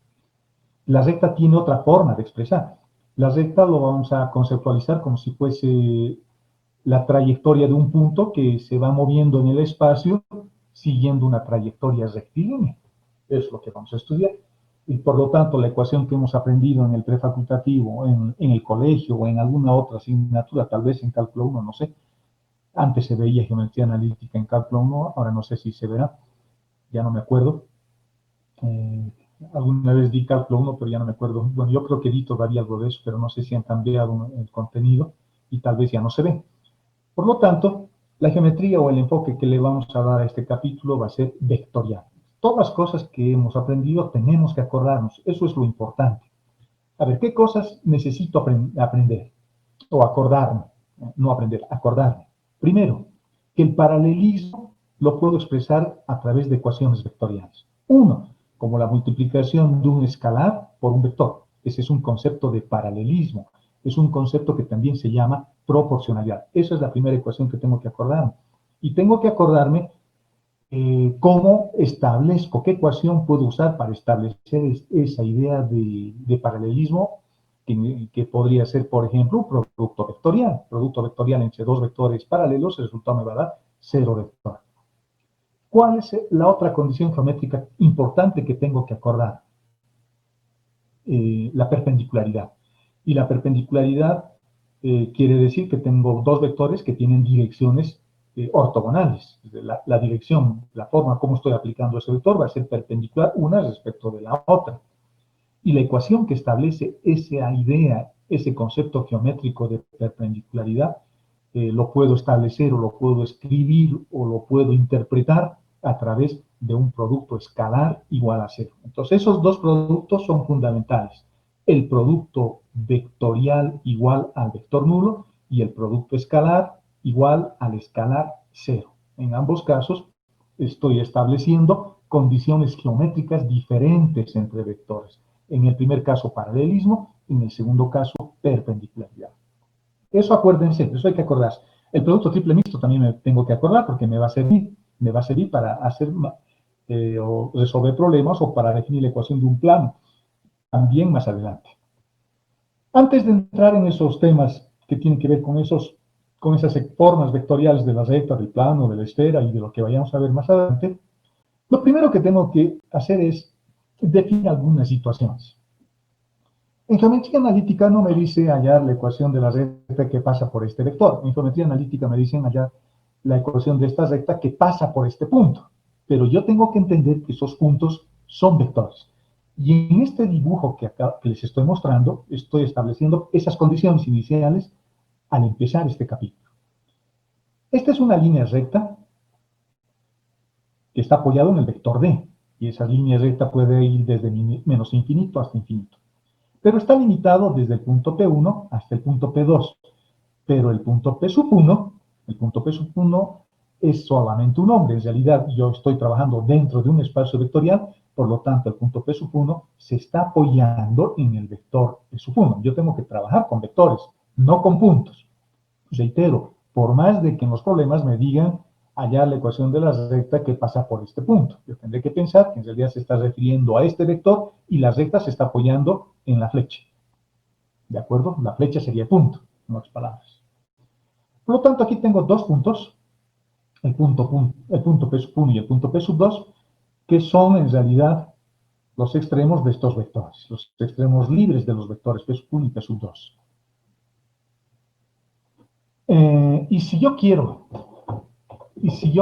La recta tiene otra forma de expresar. La recta lo vamos a conceptualizar como si fuese la trayectoria de un punto que se va moviendo en el espacio siguiendo una trayectoria rectilínea. Es lo que vamos a estudiar. Y por lo tanto, la ecuación que hemos aprendido en el prefacultativo, en el colegio o en alguna otra asignatura, tal vez en cálculo 1, no sé. Antes se veía geometría analítica en cálculo 1, ahora no sé si se verá, ya no me acuerdo. Alguna vez di cálculo 1, pero ya no me acuerdo. Bueno, yo creo que di todavía algo de eso, pero no sé si han cambiado el contenido y tal vez ya no se ve. Por lo tanto, la geometría o el enfoque que le vamos a dar a este capítulo va a ser vectorial. Todas las cosas que hemos aprendido tenemos que acordarnos, eso es lo importante. A ver, ¿qué cosas necesito aprender? O acordarme, no aprender, acordarme. Primero, que el paralelismo lo puedo expresar a través de ecuaciones vectoriales. Uno, como la multiplicación de un escalar por un vector. Ese es un concepto de paralelismo. Es un concepto que también se llama proporcionalidad. Esa es la primera ecuación que tengo que acordarme. Y tengo que acordarme cómo establezco, qué ecuación puedo usar para establecer esa idea de paralelismo que podría ser, por ejemplo, un producto vectorial. Producto vectorial entre dos vectores paralelos, el resultado me va a dar 0 vector. ¿Cuál es la otra condición geométrica importante que tengo que acordar? La perpendicularidad. Y la perpendicularidad quiere decir que tengo dos vectores que tienen direcciones ortogonales. La dirección, la forma como estoy aplicando ese vector va a ser perpendicular una respecto de la otra. Y la ecuación que establece esa idea, ese concepto geométrico de perpendicularidad, lo puedo establecer o lo puedo escribir o lo puedo interpretar a través de un producto escalar igual a 0. Entonces, esos dos productos son fundamentales. El producto vectorial igual al vector nulo y el producto escalar igual al escalar 0. En ambos casos, estoy estableciendo condiciones geométricas diferentes entre vectores. En el primer caso, paralelismo, en el segundo caso, perpendicularidad. Eso acuérdense, eso hay que acordarse. El producto triple mixto también me tengo que acordar porque me va a servir para hacer o resolver problemas o para definir la ecuación de un plano, también más adelante. Antes de entrar en esos temas que tienen que ver con esas formas vectoriales de la recta, del plano, de la esfera y de lo que vayamos a ver más adelante, lo primero que tengo que hacer es definir algunas situaciones. En geometría analítica no me dice hallar la ecuación de la recta que pasa por este vector. En geometría analítica me dicen hallar la ecuación de esta recta que pasa por este punto. Pero yo tengo que entender que esos puntos son vectores. Y en este dibujo que les estoy mostrando, estoy estableciendo esas condiciones iniciales al empezar este capítulo. Esta es una línea recta que está apoyado en el vector D. Y esa línea recta puede ir desde menos infinito hasta infinito. Pero está limitado desde el punto P1 hasta el punto P2. Pero el punto P sub 1, el punto P sub 1 es solamente un nombre. En realidad yo estoy trabajando dentro de un espacio vectorial, por lo tanto el punto P sub 1 se está apoyando en el vector P sub 1. Yo tengo que trabajar con vectores, no con puntos. Reitero, por más de que en los problemas me digan hallar la ecuación de la recta que pasa por este punto. Yo tendré que pensar que en realidad se está refiriendo a este vector y la recta se está apoyando en la flecha. ¿De acuerdo? La flecha sería el punto, en otras palabras. Por lo tanto, aquí tengo dos puntos, el punto P sub 1 y el punto P sub 2, que son en realidad los extremos de estos vectores, los extremos libres de los vectores P sub 1 y P sub 2. Y si yo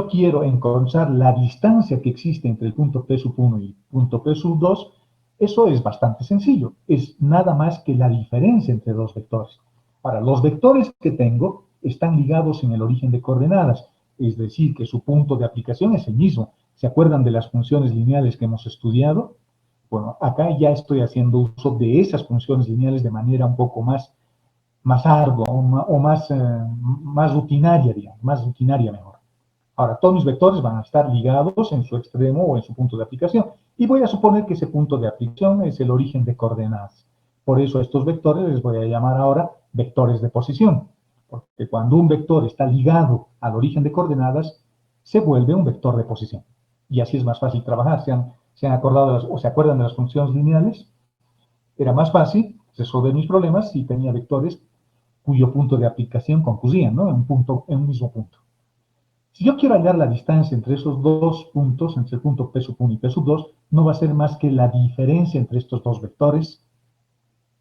quiero encontrar la distancia que existe entre el punto P sub 1 y el punto P sub 2, eso es bastante sencillo. Es nada más que la diferencia entre dos vectores. Ahora, los vectores que tengo están ligados en el origen de coordenadas, es decir, que su punto de aplicación es el mismo. ¿Se acuerdan de las funciones lineales que hemos estudiado? Bueno, acá ya estoy haciendo uso de esas funciones lineales de manera un poco más ardua o más rutinaria, digamos, más rutinaria mejor. Ahora, todos mis vectores van a estar ligados en su extremo o en su punto de aplicación. Y voy a suponer que ese punto de aplicación es el origen de coordenadas. Por eso a estos vectores les voy a llamar ahora vectores de posición. Porque cuando un vector está ligado al origen de coordenadas, se vuelve un vector de posición. Y así es más fácil trabajar. ¿Se han acordado o se acuerdan de las funciones lineales? Era más fácil resolver mis problemas si tenía vectores cuyo punto de aplicación concurrían, ¿no? En un mismo punto. Si yo quiero hallar la distancia entre esos dos puntos, entre el punto P sub 1 y P sub 2, no va a ser más que la diferencia entre estos dos vectores,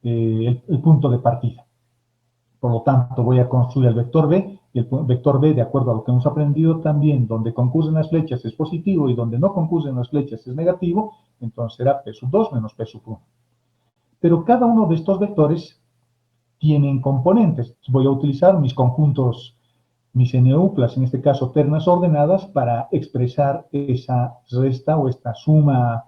el punto de partida. Por lo tanto, voy a construir el vector B, y el vector B, de acuerdo a lo que hemos aprendido también, donde concurren las flechas es positivo y donde no concurren las flechas es negativo, entonces será P sub 2 menos P sub 1. Pero cada uno de estos vectores tienen componentes. Voy a utilizar mis conjuntos, mis NUclas, en este caso ternas ordenadas, para expresar esa resta o esta suma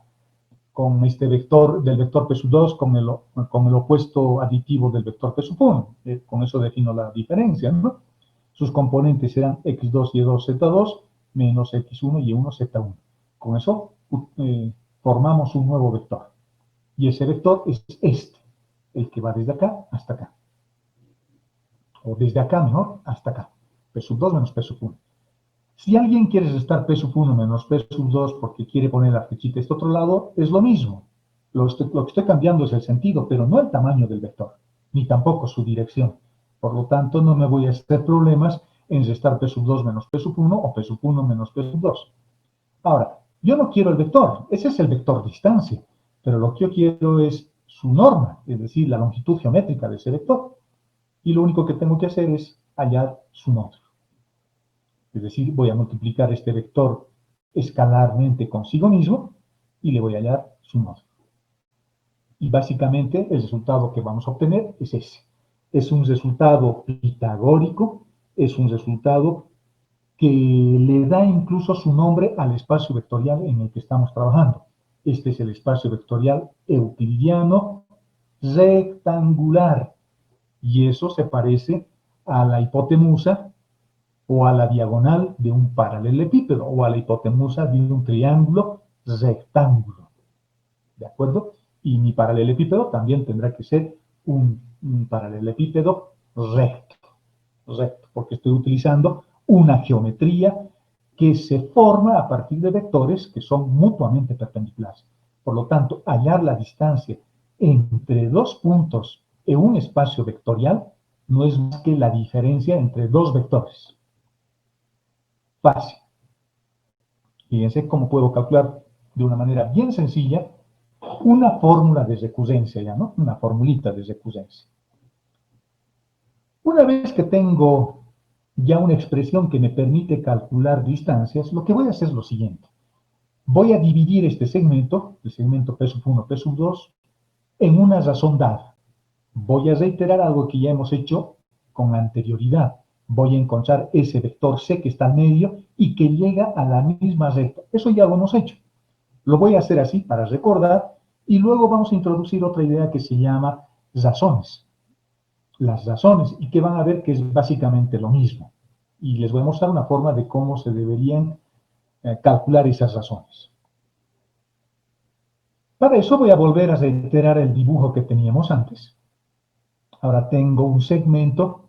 con este vector del vector P sub 2 con el opuesto aditivo del vector P sub 1. Con eso defino la diferencia, ¿no? Sus componentes serán x2, y2, z2 menos x1, y1, z1. Con eso formamos un nuevo vector. Y ese vector es este, el que va desde acá hasta acá. O desde acá mejor hasta acá. P sub 2 menos P sub 1. Si alguien quiere restar P sub 1 menos P sub 2 porque quiere poner la flechita a este otro lado, es lo mismo. Lo que estoy cambiando es el sentido, pero no el tamaño del vector, ni tampoco su dirección. Por lo tanto, no me voy a hacer problemas en restar P sub 2 menos P sub 1 o P sub 1 menos P sub 2. Ahora, yo no quiero el vector, ese es el vector distancia, pero lo que yo quiero es su norma, es decir, la longitud geométrica de ese vector. Y lo único que tengo que hacer es hallar su módulo. Es decir, voy a multiplicar este vector escalarmente consigo mismo y le voy a hallar su módulo. Y básicamente el resultado que vamos a obtener es ese. Es un resultado pitagórico, es un resultado que le da incluso su nombre al espacio vectorial en el que estamos trabajando. Este es el espacio vectorial euclidiano rectangular. Y eso se parece a la hipotenusa o a la diagonal de un paralelepípedo o a la hipotenusa de un triángulo rectángulo. ¿De acuerdo? Y mi paralelepípedo también tendrá que ser un paralelepípedo recto, porque estoy utilizando una geometría que se forma a partir de vectores que son mutuamente perpendiculares. Por lo tanto, hallar la distancia entre dos puntos en un espacio vectorial no es más que la diferencia entre dos vectores. Fácil. Fíjense cómo puedo calcular de una manera bien sencilla una fórmula de recurrencia ya, ¿no? Una formulita de recurrencia. Una vez que tengo ya una expresión que me permite calcular distancias, lo que voy a hacer es lo siguiente. Voy a dividir este segmento, el segmento P sub 1, P sub 2, en una razón dada. Voy a reiterar algo que ya hemos hecho con anterioridad. Voy a encontrar ese vector C que está al medio y que llega a la misma recta. Eso ya lo hemos hecho. Lo voy a hacer así para recordar y luego vamos a introducir otra idea que se llama razones. Las razones y que van a ver que es básicamente lo mismo. Y les voy a mostrar una forma de cómo se deberían calcular esas razones. Para eso voy a volver a reiterar el dibujo que teníamos antes. Ahora tengo un segmento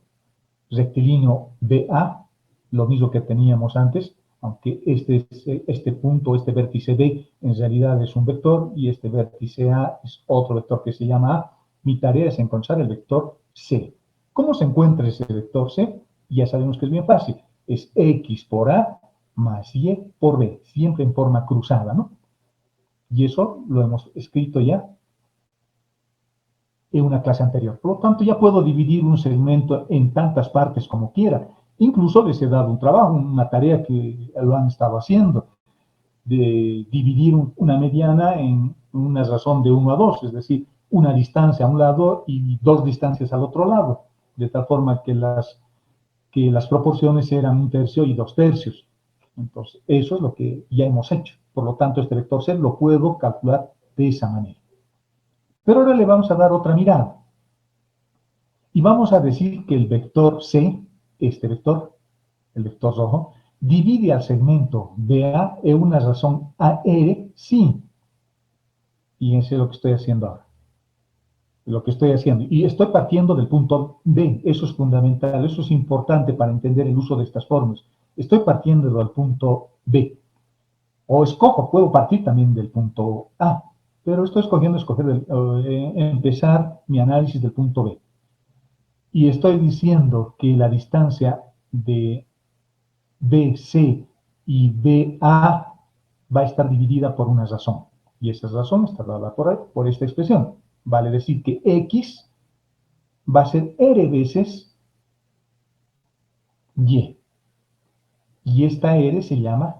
rectilíneo BA, lo mismo que teníamos antes, aunque este punto, este vértice B, en realidad es un vector y este vértice A es otro vector que se llama A. Mi tarea es encontrar el vector C. ¿Cómo se encuentra ese vector C? Ya sabemos que es bien fácil. Es X por A más Y por B, siempre en forma cruzada, ¿no? Y eso lo hemos escrito ya en una clase anterior. Por lo tanto, ya puedo dividir un segmento en tantas partes como quiera. Incluso les he dado un trabajo, una tarea que lo han estado haciendo, de dividir una mediana en una razón de 1 a 2, es decir, una distancia a un lado y 2 distancias al otro lado, de tal forma que las proporciones eran 1/3 y 2/3. Entonces, eso es lo que ya hemos hecho. Por lo tanto, este vector C lo puedo calcular de esa manera. Pero ahora le vamos a dar otra mirada. Y vamos a decir que el vector C, este vector, el vector rojo, divide al segmento BA en una razón AR, sí. Y eso es lo que estoy haciendo ahora. Lo que estoy haciendo. Y estoy partiendo del punto B. Eso es fundamental, eso es importante para entender el uso de estas fórmulas. Estoy partiendo del punto B. O escojo, puedo partir también del punto A. Pero estoy empezar mi análisis del punto B. Y estoy diciendo que la distancia de BC y BA va a estar dividida por una razón. Y esa razón está dada por esta expresión. Vale decir que X va a ser R veces Y. Y esta R se llama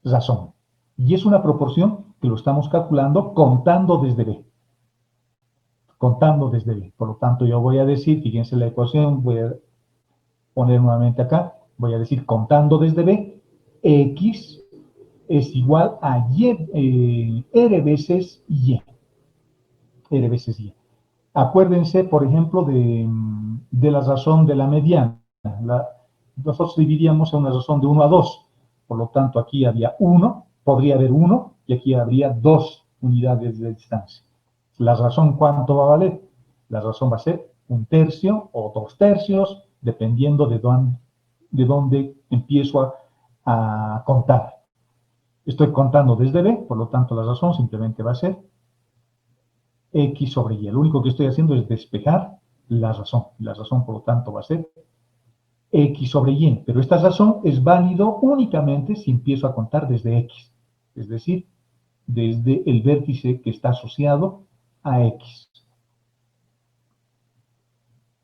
razón. Y es una proporción que lo estamos calculando contando desde B. Contando desde B. Por lo tanto, yo voy a decir, fíjense la ecuación, voy a poner nuevamente acá, voy a decir contando desde B, X es igual a Y, R veces Y. R veces Y. Acuérdense, por ejemplo, de la razón de la mediana. Nosotros dividíamos en una razón de 1 a 2. Por lo tanto, aquí había 1, podría haber 1, y aquí habría 2 unidades de distancia. ¿La razón cuánto va a valer? La razón va a ser 1/3 o 2/3, dependiendo de dónde empiezo a contar. Estoy contando desde B, por lo tanto la razón simplemente va a ser X sobre Y. Lo único que estoy haciendo es despejar la razón. La razón, por lo tanto, va a ser X sobre Y. Pero esta razón es válido únicamente si empiezo a contar desde X. Es decir, desde el vértice que está asociado a X.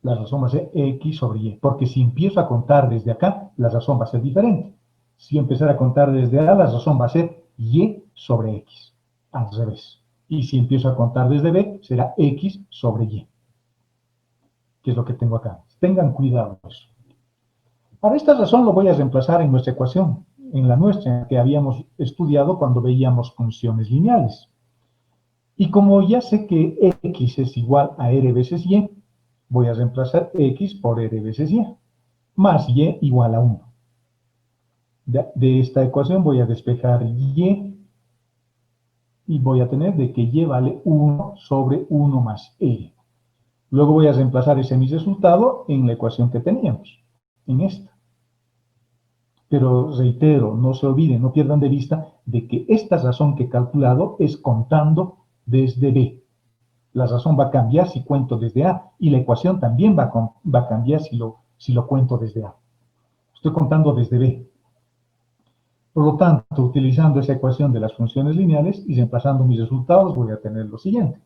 La razón va a ser X sobre Y. Porque si empiezo a contar desde acá, la razón va a ser diferente. Si empezar a contar desde A, la razón va a ser Y sobre X. Al revés. Y si empiezo a contar desde B, será X sobre Y. Que es lo que tengo acá. Tengan cuidado con eso. Para esta razón lo voy a reemplazar en nuestra ecuación, en la nuestra que habíamos estudiado cuando veíamos funciones lineales. Y como ya sé que X es igual a R veces Y, voy a reemplazar X por R veces Y, más Y igual a 1. De esta ecuación voy a despejar Y y voy a tener de que Y vale 1 sobre 1 más R. Luego voy a reemplazar ese mi resultado en la ecuación que teníamos, en esta. Pero reitero, no se olviden, no pierdan de vista de que esta razón que he calculado es contando desde B. La razón va a cambiar si cuento desde A y la ecuación también va a cambiar si lo cuento desde A. Estoy contando desde B. Por lo tanto, utilizando esa ecuación de las funciones lineales y reemplazando mis resultados, voy a tener lo siguiente.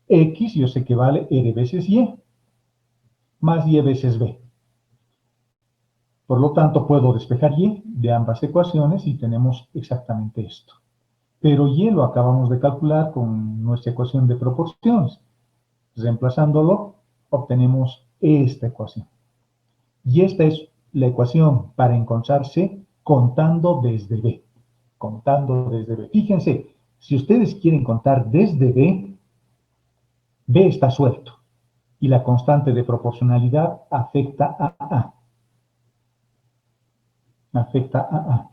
X yo sé que vale R veces Y, más Y veces B. Por lo tanto, puedo despejar Y de ambas ecuaciones y tenemos exactamente esto. Pero Y lo acabamos de calcular con nuestra ecuación de proporciones. Reemplazándolo, obtenemos esta ecuación. Y esta es la ecuación para encontrar C contando desde B. Contando desde B. Fíjense, si ustedes quieren contar desde B, B está suelto. Y la constante de proporcionalidad afecta a A. Afecta a A.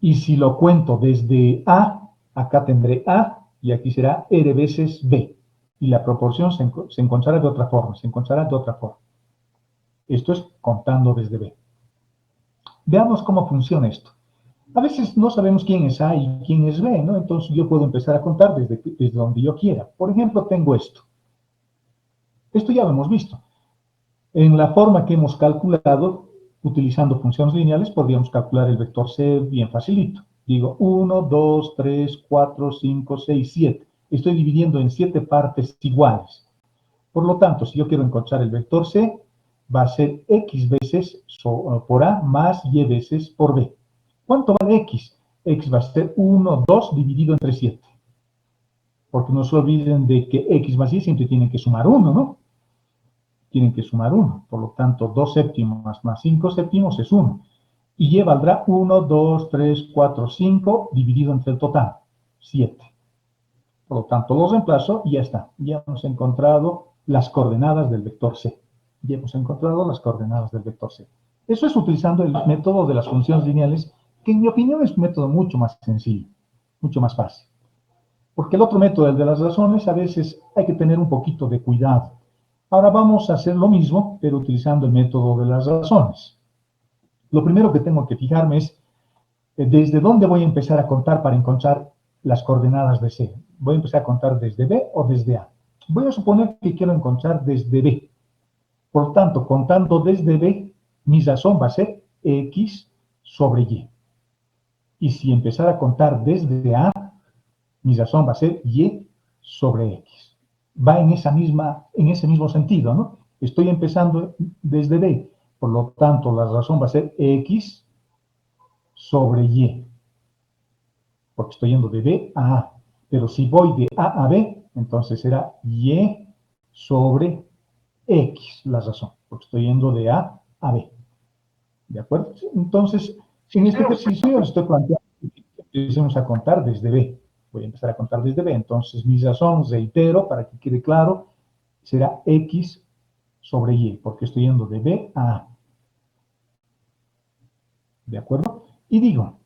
Y si lo cuento desde A, acá tendré A y aquí será R veces B. Y la proporción se encontrará de otra forma, se encontrará de otra forma. Esto es contando desde B. Veamos cómo funciona esto. A veces no sabemos quién es A y quién es B, ¿no? Entonces yo puedo empezar a contar desde donde yo quiera. Por ejemplo, tengo esto. Esto ya lo hemos visto. En la forma que hemos calculado, utilizando funciones lineales, podríamos calcular el vector C bien facilito. Digo 1, 2, 3, 4, 5, 6, 7. Estoy dividiendo en 7 partes iguales. Por lo tanto, si yo quiero encontrar el vector C, va a ser X veces por A más Y veces por B. ¿Cuánto vale X? X va a ser 1, 2 dividido entre 7. Porque no se olviden de que X más Y siempre tienen que sumar 1, ¿no? Tienen que sumar 1. Por lo tanto, 2 séptimos más 5 séptimos es 1. Y Y valdrá 1, 2, 3, 4, 5 dividido entre el total, 7. Por lo tanto, los reemplazo y ya está. Ya hemos encontrado las coordenadas del vector C. Ya hemos encontrado las coordenadas del vector C. Eso es utilizando el método de las funciones lineales, que en mi opinión es un método mucho más sencillo, mucho más fácil. Porque el otro método, el de las razones, a veces hay que tener un poquito de cuidado. Ahora vamos a hacer lo mismo, pero utilizando el método de las razones. Lo primero que tengo que fijarme es desde dónde voy a empezar a contar para encontrar las coordenadas de C. ¿Voy a empezar a contar desde B o desde A? Voy a suponer que quiero encontrar desde B. Por lo tanto, contando desde B, mi razón va a ser X sobre Y. Y si empezara a contar desde A, mi razón va a ser Y sobre X. Va en ese mismo sentido, ¿no? Estoy empezando desde B, por lo tanto, la razón va a ser X sobre Y, porque estoy yendo de B a A. Pero si voy de A a B, entonces será Y sobre X, la razón, porque estoy yendo de A a B. ¿De acuerdo? Entonces, en este ejercicio yo les estoy planteando que empecemos a contar desde B. Voy a empezar a contar desde B. Entonces, mi razón, reitero, para que quede claro, será X sobre Y, porque estoy yendo de B a A. ¿De acuerdo? Y digo,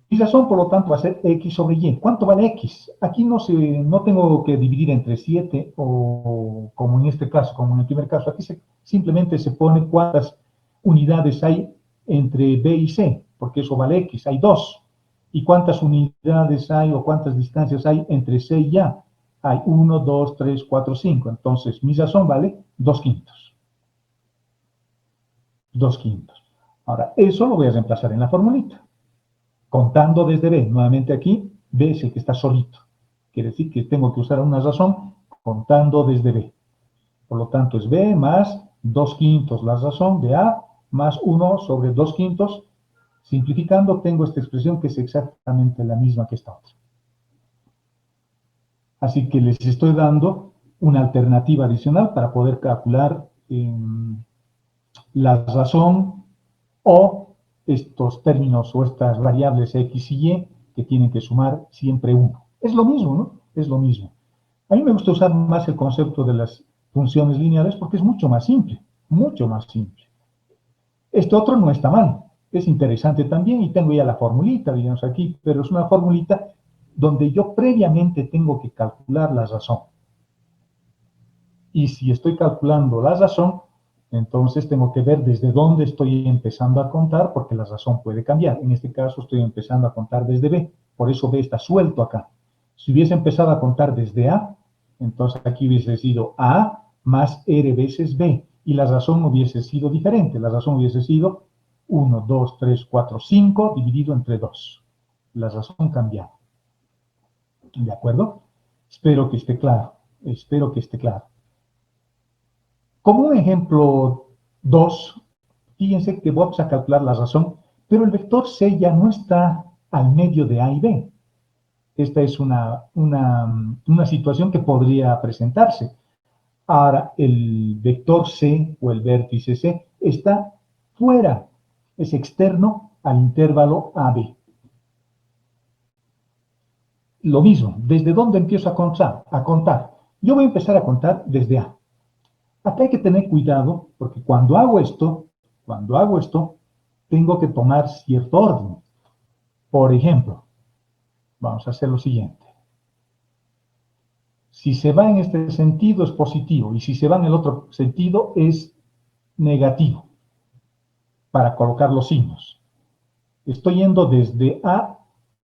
mi razón, por lo tanto, va a ser X sobre Y. ¿Cuánto vale X? Aquí no tengo que dividir entre 7 o como en este caso, como en el primer caso. Aquí simplemente se pone cuántas unidades hay entre B y C, porque eso vale X. Hay 2. ¿Y cuántas unidades hay o cuántas distancias hay entre C y A? Hay 1, 2, 3, 4, 5. Entonces, mi razón vale 2 quintos. 2 quintos. Ahora, eso lo voy a reemplazar en la formulita. Contando desde B, nuevamente aquí, B es el que está solito. Quiere decir que tengo que usar una razón contando desde B. Por lo tanto, es B más 2 quintos la razón de A, más 1 sobre 2 quintos. Simplificando, tengo esta expresión que es exactamente la misma que esta otra. Así que les estoy dando una alternativa adicional para poder calcular la razón o estos términos o estas variables X y Y que tienen que sumar siempre 1. Es lo mismo, ¿no? Es lo mismo. A mí me gusta usar más el concepto de las funciones lineales porque es mucho más simple, mucho más simple. Este otro no está mal, es interesante también y tengo ya la formulita, digamos aquí, pero es una formulita donde yo previamente tengo que calcular la razón. Y si estoy calculando la razón, entonces tengo que ver desde dónde estoy empezando a contar, porque la razón puede cambiar. En este caso estoy empezando a contar desde B, por eso B está suelto acá. Si hubiese empezado a contar desde A, entonces aquí hubiese sido A más R veces B, y la razón hubiese sido diferente. La razón hubiese sido 1, 2, 3, 4, 5 dividido entre 2. La razón cambiada. ¿De acuerdo? Espero que esté claro. Espero que esté claro. Como un ejemplo 2, fíjense que vamos a calcular la razón, pero el vector C ya no está al medio de A y B. Esta es una situación que podría presentarse. Ahora, el vector C o el vértice C está fuera, es externo al intervalo AB. Lo mismo, ¿desde dónde empiezo a contar? Yo voy a empezar a contar desde A. Acá hay que tener cuidado porque cuando hago esto, tengo que tomar cierto orden. Por ejemplo, vamos a hacer lo siguiente. Si se va en este sentido es positivo y si se va en el otro sentido es negativo para colocar los signos. Estoy yendo desde A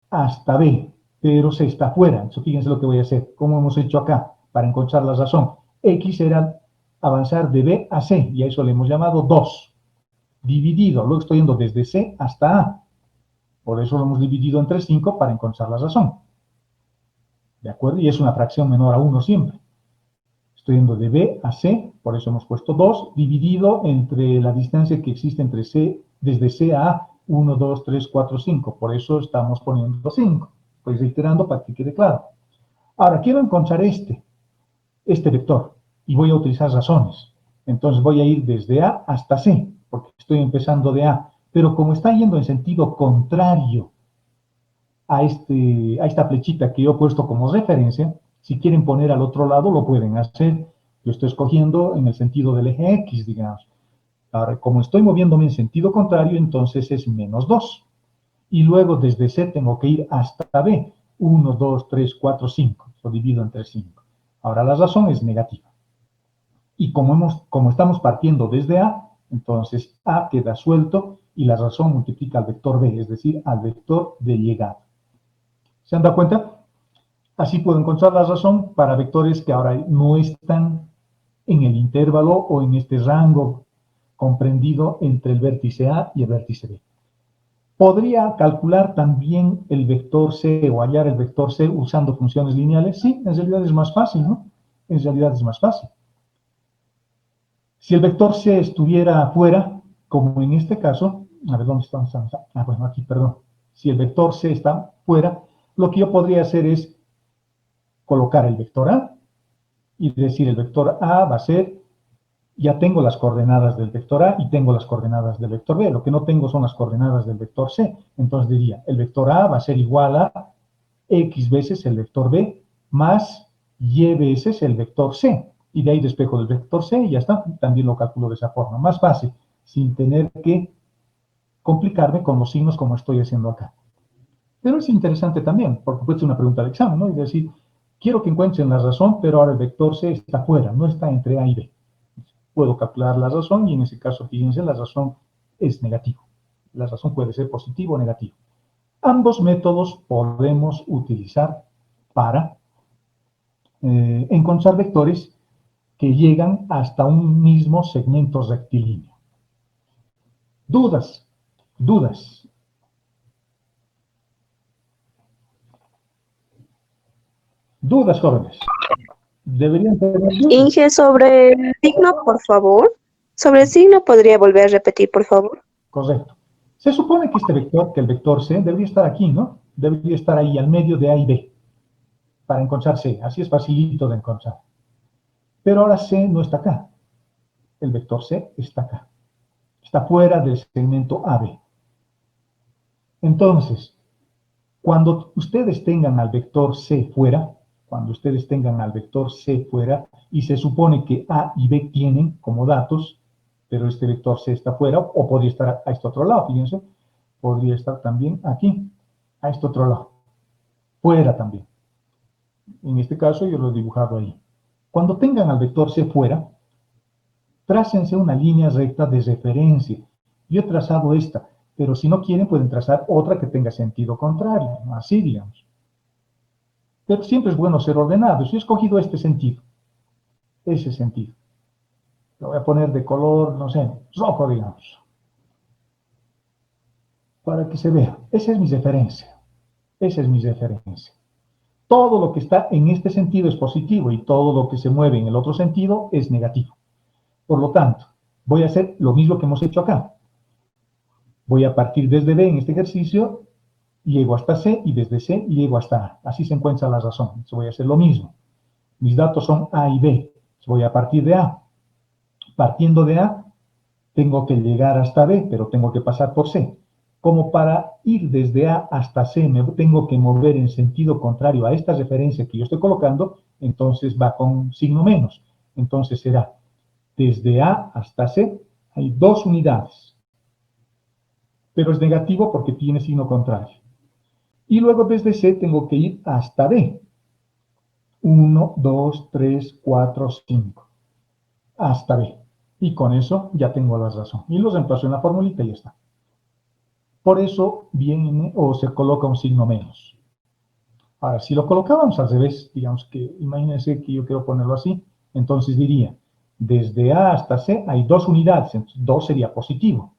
hasta B, pero C está afuera. Entonces, fíjense lo que voy a hacer. Como hemos hecho acá, para encontrar la razón. X era avanzar de B a C, y a eso le hemos llamado 2. Dividido, luego estoy yendo desde C hasta A. Por eso lo hemos dividido entre 5 para encontrar la razón. ¿De acuerdo? Y es una fracción menor a 1 siempre. Estoy yendo de B a C, por eso hemos puesto 2, dividido entre la distancia que existe entre C, desde C a A, 1, 2, 3, 4, 5. Por eso estamos poniendo 5. Estoy reiterando para que quede claro. Ahora, quiero encontrar este vector, y voy a utilizar razones. Entonces voy a ir desde A hasta C, porque estoy empezando de A. Pero como está yendo en sentido contrario a esta flechita que yo he puesto como referencia, si quieren poner al otro lado, lo pueden hacer. Yo estoy escogiendo en el sentido del eje X, digamos. Ahora, como estoy moviéndome en sentido contrario, entonces es menos 2. Y luego desde C tengo que ir hasta B. 1, 2, 3, 4, 5. Lo divido entre 5. Ahora la razón es negativa. Y como estamos partiendo desde A, entonces A queda suelto y la razón multiplica al vector B, es decir, al vector de llegada. ¿Se han dado cuenta? Así puedo encontrar la razón para vectores que ahora no están en el intervalo o en este rango comprendido entre el vértice A y el vértice B. ¿Podría calcular también el vector C o hallar el vector C usando funciones lineales? Sí, en realidad es más fácil, ¿no? En realidad es más fácil. Si el vector C estuviera afuera, como en este caso, a ver, ¿dónde estamos? Bueno, aquí, perdón. Si el vector C está fuera, lo que yo podría hacer es colocar el vector A y decir el vector A va a ser, ya tengo las coordenadas del vector A y tengo las coordenadas del vector B. Lo que no tengo son las coordenadas del vector C. Entonces diría, el vector A va a ser igual a X veces el vector B más Y veces el vector C. Y de ahí despejo del vector C y ya está. También lo calculo de esa forma. Más fácil, sin tener que complicarme con los signos como estoy haciendo acá. Pero es interesante también, porque puede ser una pregunta de examen, ¿no? Y decir, quiero que encuentren la razón, pero ahora el vector C está fuera, no está entre A y B. Puedo calcular la razón y en ese caso, fíjense, la razón es negativo. La razón puede ser positivo o negativo. Ambos métodos podemos utilizar para encontrar vectores que llegan hasta un mismo segmento rectilíneo. Dudas, dudas. Dudas, jóvenes. Deberían tener dudas. Inge, sobre el signo, por favor. Sobre el signo, ¿podría volver a repetir, por favor? Correcto. Se supone que este vector, que el vector C, debería estar aquí, ¿no? Debería estar ahí, al medio de A y B, para encontrar C. Así es facilito de encontrar. Pero ahora C no está acá. El vector C está acá. Está fuera del segmento AB. Entonces, cuando ustedes tengan al vector C fuera, y se supone que A y B tienen como datos, pero este vector C está fuera, o podría estar a este otro lado, fíjense, podría estar también aquí, a este otro lado, fuera también. En este caso yo lo he dibujado ahí. Cuando tengan al vector C fuera, trácense una línea recta de referencia. Yo he trazado esta, pero si no quieren pueden trazar otra que tenga sentido contrario, así digamos. Pero siempre es bueno ser ordenado. Yo he escogido este sentido, ese sentido. Lo voy a poner de color, no sé, rojo, digamos. para que se vea. Esa es mi referencia. Esa es mi referencia. Todo lo que está en este sentido es positivo y todo lo que se mueve en el otro sentido es negativo. Por lo tanto, voy a hacer lo mismo que hemos hecho acá. Voy a partir desde B en este ejercicio, llego hasta C y desde C llego hasta A. Así se encuentra la razón. Entonces voy a hacer lo mismo. Mis datos son A y B. Entonces voy a partir de A. Partiendo de A, tengo que llegar hasta B, pero tengo que pasar por C. Como para ir desde A hasta C me tengo que mover en sentido contrario a esta referencia que yo estoy colocando, entonces va con signo menos. Entonces será desde A hasta C hay 2 unidades, pero es negativo porque tiene signo contrario. Y luego desde C tengo que ir hasta D. 1, 2, 3, 4, 5. Hasta B. Y con eso ya tengo la razón. Y lo reemplazo en la formulita y ya está. Por eso viene o se coloca un signo menos. Ahora, si lo colocábamos al revés, digamos que, imagínense que yo quiero ponerlo así, entonces diría, desde A hasta C hay 2 unidades, entonces 2 sería positivo.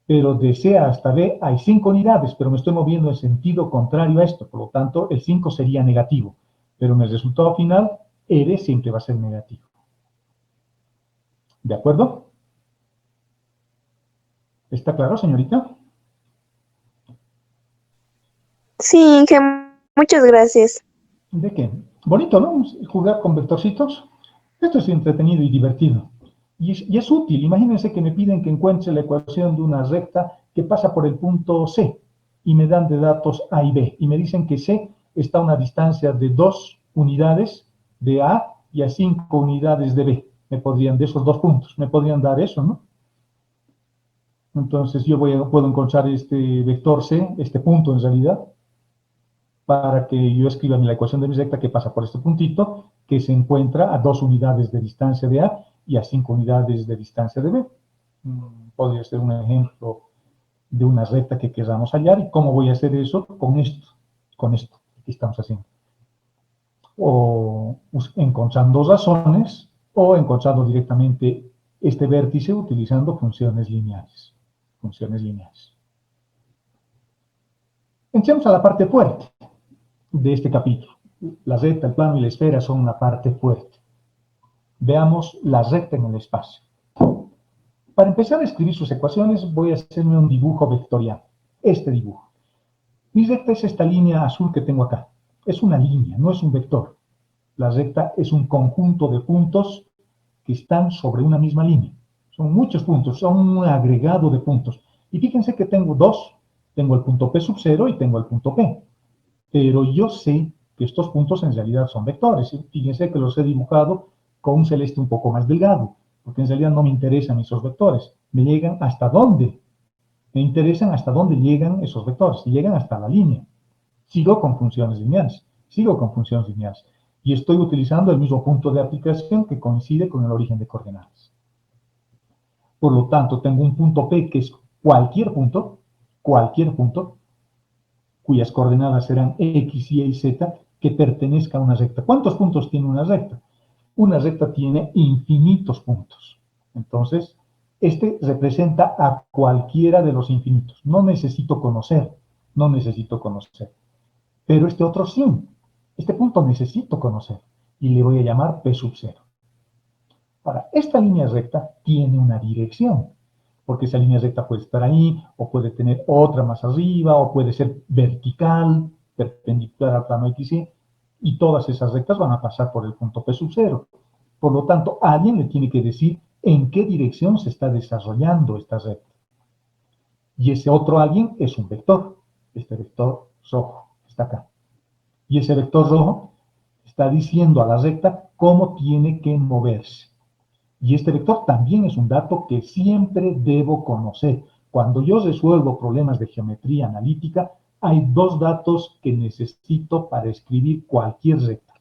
Pero de C hasta B hay 5 unidades, pero me estoy moviendo en sentido contrario a esto, por lo tanto, el 5 sería negativo. Pero en el resultado final, R siempre va a ser negativo. ¿De acuerdo? ¿Está claro, señorita? Sí, que muchas gracias. ¿De qué? Bonito, ¿no? Jugar con vectorcitos. Esto es entretenido y divertido. Y es útil. Imagínense que me piden que encuentre la ecuación de una recta que pasa por el punto C y me dan de datos A y B. Y me dicen que C está a una distancia de 2 unidades de A y a 5 unidades de B. De esos 2 puntos. Me podrían dar eso, ¿no? Entonces yo puedo encontrar este vector C, este punto en realidad, para que yo escriba la ecuación de mi recta que pasa por este puntito, que se encuentra a 2 unidades de distancia de A y a 5 unidades de distancia de B. Podría ser un ejemplo de una recta que queramos hallar. ¿Y cómo voy a hacer eso? Con esto que estamos haciendo. O encontrando razones, o encontrando directamente este vértice utilizando funciones lineales. Funciones lineales. Entremos a la parte fuerte de este capítulo. La recta, el plano y la esfera son una parte fuerte. Veamos la recta en el espacio. Para empezar a escribir sus ecuaciones voy a hacerme un dibujo vectorial. Este dibujo. Mi recta es esta línea azul que tengo acá. Es una línea, no es un vector. La recta es un conjunto de puntos que están sobre una misma línea. Son muchos puntos, son un agregado de puntos. Y fíjense que tengo 2. Tengo el punto P sub 0 y tengo el punto P. Pero yo sé que estos puntos en realidad son vectores. Fíjense que los he dibujado con un celeste un poco más delgado, porque en realidad no me interesan esos vectores. Me llegan hasta dónde. Me interesan hasta dónde llegan esos vectores. Y llegan hasta la línea. Sigo con funciones lineales. Y estoy utilizando el mismo punto de aplicación que coincide con el origen de coordenadas. Por lo tanto, tengo un punto P que es cualquier punto, cuyas coordenadas serán X, Y y Z, que pertenezca a una recta. ¿Cuántos puntos tiene una recta? Una recta tiene infinitos puntos. Entonces, este representa a cualquiera de los infinitos. No necesito conocer. Pero este otro sí. Este punto necesito conocer. Y le voy a llamar P sub 0. Ahora, esta línea recta tiene una dirección. Porque esa línea recta puede estar ahí, o puede tener otra más arriba, o puede ser vertical, perpendicular al plano XY, y todas esas rectas van a pasar por el punto P sub 0. Por lo tanto, alguien le tiene que decir en qué dirección se está desarrollando esta recta. Y ese otro alguien es un vector, este vector rojo, que está acá. Y ese vector rojo está diciendo a la recta cómo tiene que moverse. Y este vector también es un dato que siempre debo conocer. Cuando yo resuelvo problemas de geometría analítica, hay 2 datos que necesito para escribir cualquier recta.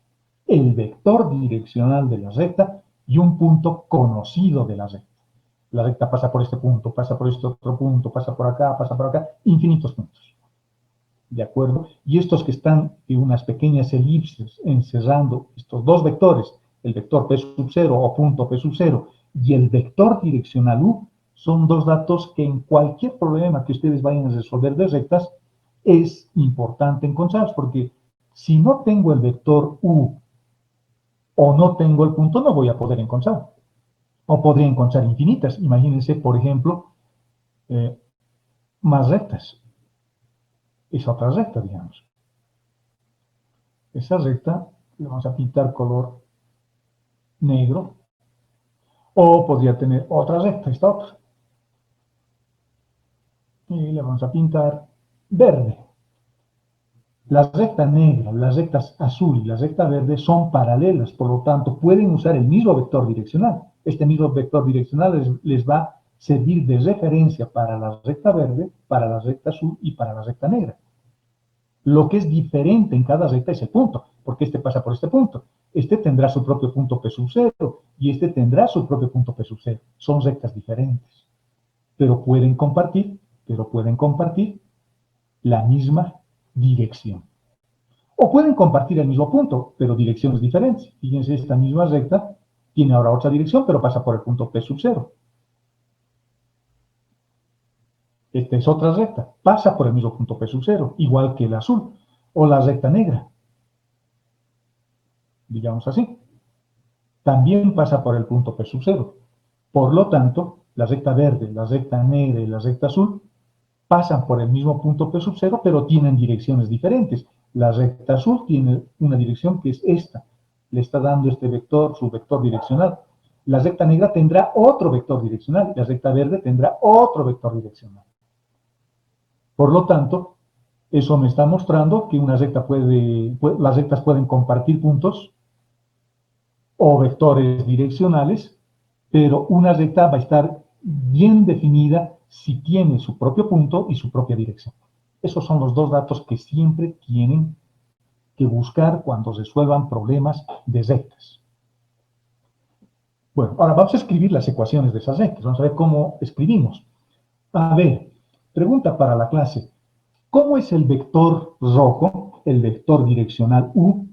El vector direccional de la recta y un punto conocido de la recta. La recta pasa por este punto, pasa por este otro punto, pasa por acá, infinitos puntos. ¿De acuerdo? Y estos que están en unas pequeñas elipses encerrando estos 2 vectores, el vector P sub 0 o punto P sub 0 y el vector direccional U, son dos datos que en cualquier problema que ustedes vayan a resolver de rectas es importante encontrarlos, porque si no tengo el vector u o no tengo el punto, no voy a poder encontrar. O podría encontrar infinitas. Imagínense, por ejemplo, más rectas. Es otra recta, digamos. Esa recta le vamos a pintar color negro. O podría tener otra recta, esta otra. Y le vamos a pintar verde. La recta negra, las rectas azul y la recta verde son paralelas, por lo tanto pueden usar el mismo vector direccional. Este mismo vector direccional les va a servir de referencia para la recta verde, para la recta azul y para la recta negra. Lo que es diferente en cada recta es el punto, porque este pasa por este punto. Este tendrá su propio punto P sub 0 y este tendrá su propio punto P sub 0. Son rectas diferentes, pero pueden compartir la misma dirección. O pueden compartir el mismo punto, pero direcciones diferentes. Fíjense, esta misma recta tiene ahora otra dirección, pero pasa por el punto P sub 0. Esta es otra recta, pasa por el mismo punto P sub 0, igual que el azul, o la recta negra. Digamos así. También pasa por el punto P sub 0. Por lo tanto, la recta verde, la recta negra y la recta azul pasan por el mismo punto P sub 0, pero tienen direcciones diferentes. La recta azul tiene una dirección que es esta. Le está dando este vector, su vector direccional. La recta negra tendrá otro vector direccional. La recta verde tendrá otro vector direccional. Por lo tanto, eso me está mostrando que las rectas pueden compartir puntos o vectores direccionales, pero una recta va a estar bien definida si tiene su propio punto y su propia dirección. Esos son los dos datos que siempre tienen que buscar cuando resuelvan problemas de rectas. Bueno, ahora vamos a escribir las ecuaciones de esas rectas. Vamos a ver cómo escribimos. A ver, pregunta para la clase. ¿Cómo es el vector rojo, el vector direccional U,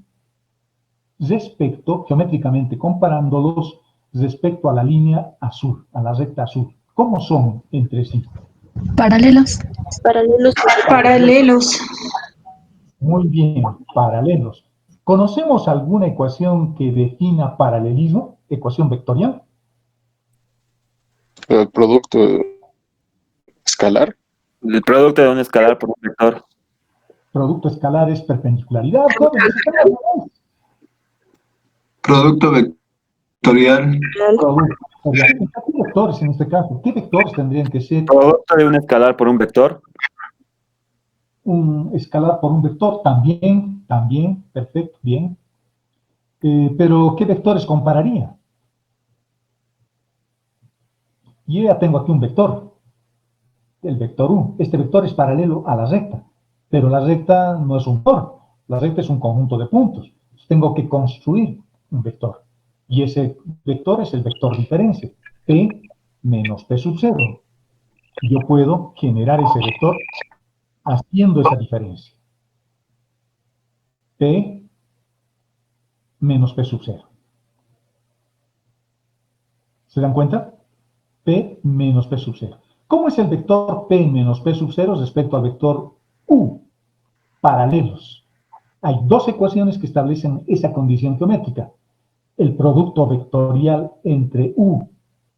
geométricamente comparándolos respecto a la línea azul, a la recta azul? ¿Cómo son entre sí? Paralelos. Paralelos. Muy bien, paralelos. ¿Conocemos alguna ecuación que defina paralelismo? Ecuación vectorial. El producto escalar. El producto de un escalar por un vector. Producto escalar es perpendicularidad. Producto vectorial. Producto vectorial. ¿Qué vectores en este caso? ¿Qué vectores tendrían que ser? Producto de un escalar por un vector. Un escalar por un vector, también, perfecto, bien. Pero, ¿qué vectores compararía? Yo ya tengo aquí un vector, el vector U. Este vector es paralelo a la recta, pero la recta no es un vector, la recta es un conjunto de puntos. Tengo que construir un vector, y ese vector es el vector diferencia, P menos P sub 0. Yo puedo generar ese vector haciendo esa diferencia. P menos P sub 0. ¿Se dan cuenta? P menos P sub 0. ¿Cómo es el vector P menos P sub 0 respecto al vector U? Paralelos. Hay dos ecuaciones que establecen esa condición geométrica. El producto vectorial entre U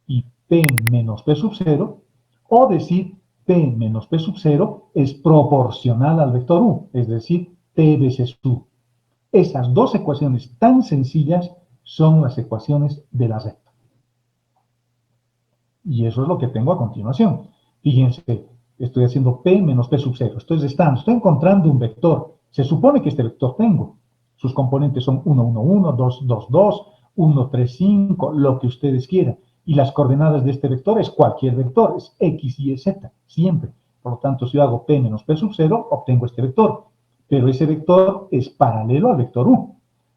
y P menos P sub 0, o decir P menos P sub 0 es proporcional al vector U, es decir, P veces U. Esas dos ecuaciones tan sencillas son las ecuaciones de la recta. Y eso es lo que tengo a continuación. Fíjense, estoy haciendo P menos P sub 0. Estoy restando, estoy encontrando un vector. Se supone que este vector tengo. Sus componentes son 1, 1, 1, 2, 2, 2, 1, 3, 5, lo que ustedes quieran. Y las coordenadas de este vector es cualquier vector, es X, Y, Z, siempre. Por lo tanto, si yo hago P menos P sub 0, obtengo este vector. Pero ese vector es paralelo al vector U.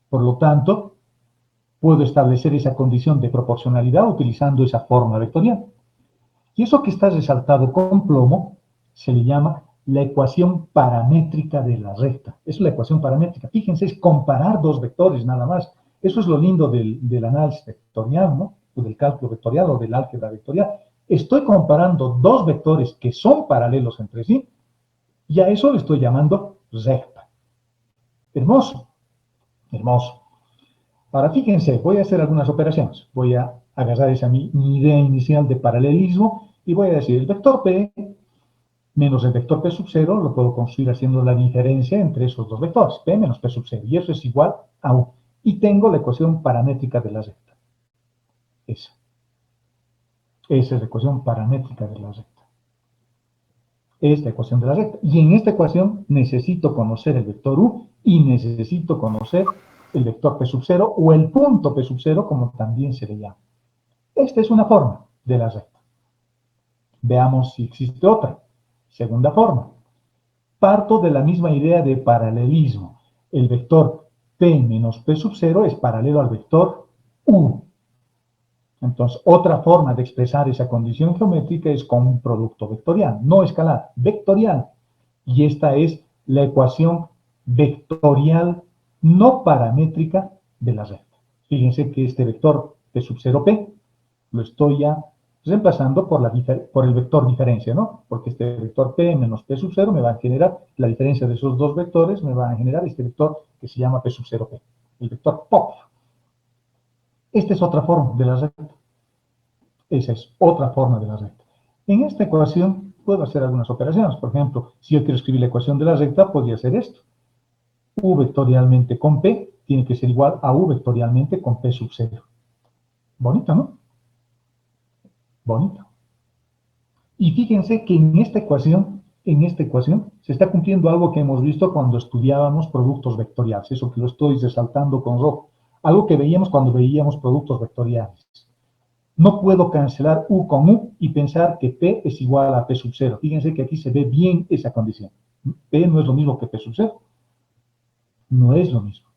Por lo tanto, puedo establecer esa condición de proporcionalidad utilizando esa forma vectorial. Y eso que está resaltado con plomo se le llama la ecuación paramétrica de la recta. Es la ecuación paramétrica. Fíjense, es comparar dos vectores nada más. Eso es lo lindo del análisis vectorial, ¿no? O del cálculo vectorial o del álgebra vectorial. estoy comparando dos vectores que son paralelos entre sí, y a eso le estoy llamando recta. Hermoso, hermoso. Ahora fíjense, voy a hacer algunas operaciones. Voy a agarrar esa mi idea inicial de paralelismo y voy a decir el vector P menos el vector P sub 0 lo puedo construir haciendo la diferencia entre esos dos vectores, P menos P sub 0, y eso es igual a U. Y tengo la ecuación paramétrica de la recta. Esa. Esa es la ecuación paramétrica de la recta. Es la ecuación de la recta. Y en esta ecuación necesito conocer el vector U y necesito conocer el vector P sub 0 o el punto P sub 0, como también se le llama. Esta es una forma de la recta. Veamos si existe otra. Segunda forma. Parto de la misma idea de paralelismo. El vector P menos P sub 0 es paralelo al vector U. Entonces, otra forma de expresar esa condición geométrica es con un producto vectorial, no escalar, vectorial. Y esta es la ecuación vectorial no paramétrica de la recta. Fíjense que este vector P sub 0P lo estoy ya reemplazando por el vector diferencia, ¿no? Porque este vector P menos P sub 0 me va a generar, la diferencia de esos dos vectores me va a generar este vector que se llama P sub 0P, el vector POP. Esta es otra forma de la recta. Esa es otra forma de la recta. En esta ecuación puedo hacer algunas operaciones. Por ejemplo, si yo quiero escribir la ecuación de la recta, podría hacer esto. U vectorialmente con P tiene que ser igual a U vectorialmente con P sub 0. Bonito, ¿no? Bonito. Y fíjense que en esta ecuación se está cumpliendo algo que hemos visto cuando estudiábamos productos vectoriales. Eso que lo estoy resaltando con rojo. Algo que veíamos cuando veíamos productos vectoriales. No puedo cancelar U con U y pensar que P es igual a P sub 0. Fíjense que aquí se ve bien esa condición. P no es lo mismo que P sub 0. No es lo mismo.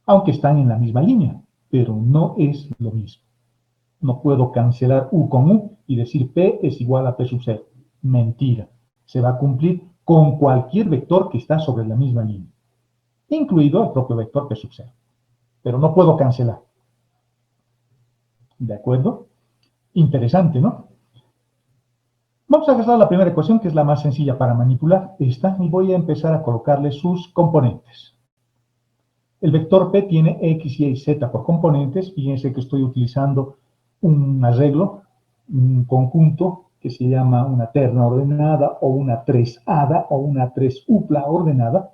Aunque están en la misma línea, pero no es lo mismo. No puedo cancelar U con U y decir P es igual a P sub 0. Mentira. Se va a cumplir con cualquier vector que está sobre la misma línea, incluido el propio vector P sub 0. Pero no puedo cancelar. ¿De acuerdo? Interesante, ¿no? Vamos a agarrar la primera ecuación, que es la más sencilla para manipular esta, y voy a empezar a colocarle sus componentes. El vector P tiene X, Y y Z por componentes. Fíjense que estoy utilizando un arreglo, un conjunto que se llama una terna ordenada o una tresada o una tresupla ordenada.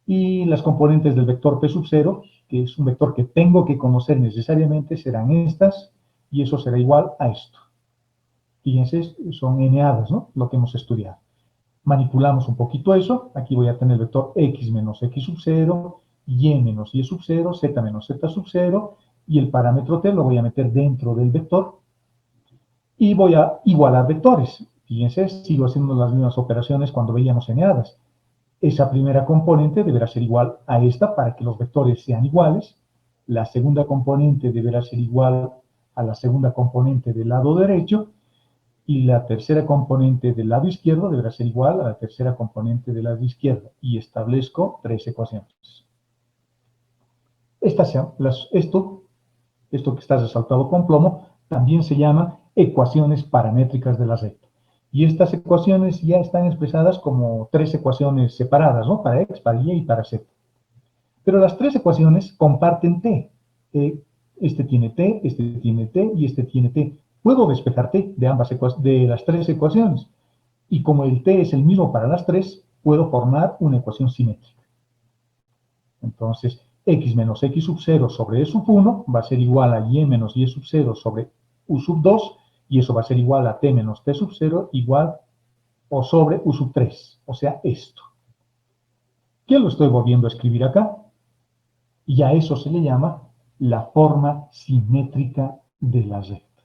Y las componentes del vector P sub 0, que es un vector que tengo que conocer necesariamente, serán estas, y eso será igual a esto. Fíjense, son n-hadas, ¿no? Lo que hemos estudiado. Manipulamos un poquito eso. Aquí voy a tener el vector X menos X sub 0, Y menos Y sub 0, Z menos Z sub 0, y el parámetro T lo voy a meter dentro del vector. Y voy a igualar vectores. Fíjense, sigo haciendo las mismas operaciones cuando veíamos n-hadas. Esa primera componente deberá ser igual a esta para que los vectores sean iguales. La segunda componente deberá ser igual a la segunda componente del lado derecho. Y la tercera componente del lado izquierdo deberá ser igual a la tercera componente del lado izquierdo. Y establezco tres ecuaciones. Esto que está resaltado con plomo también se llama ecuaciones paramétricas de la recta. Y estas ecuaciones ya están expresadas como tres ecuaciones separadas, ¿no? Para X, para Y y para Z. Pero las tres ecuaciones comparten T. Este tiene T, este tiene T y este tiene T. Puedo despejar T de las tres ecuaciones. Y como el T es el mismo para las tres, puedo formar una ecuación simétrica. Entonces, X menos X sub 0 sobre E sub 1 va a ser igual a Y menos Y sub 0 sobre U sub 2, y eso va a ser igual a T menos T sub 0 igual o sobre U sub 3, o sea, esto. ¿Qué lo estoy volviendo a escribir acá? Y a eso se le llama la forma simétrica de la recta.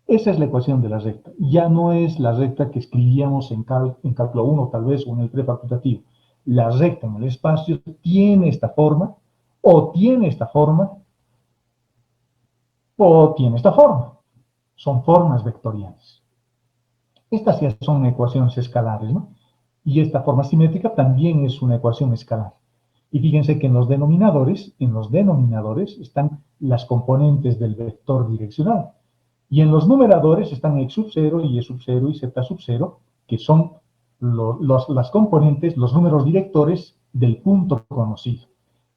Esa es la ecuación de la recta. Ya no es la recta que escribíamos en cálculo 1 tal vez o en el prefacultativo. La recta en el espacio tiene esta forma, o tiene esta forma, o tiene esta forma. Son formas vectoriales. Estas ya son ecuaciones escalares, ¿no? Y esta forma simétrica también es una ecuación escalar. Y fíjense que en los denominadores están las componentes del vector direccional. Y en los numeradores están x sub 0 y y sub 0 y z sub 0, que son las componentes, los números directores del punto conocido.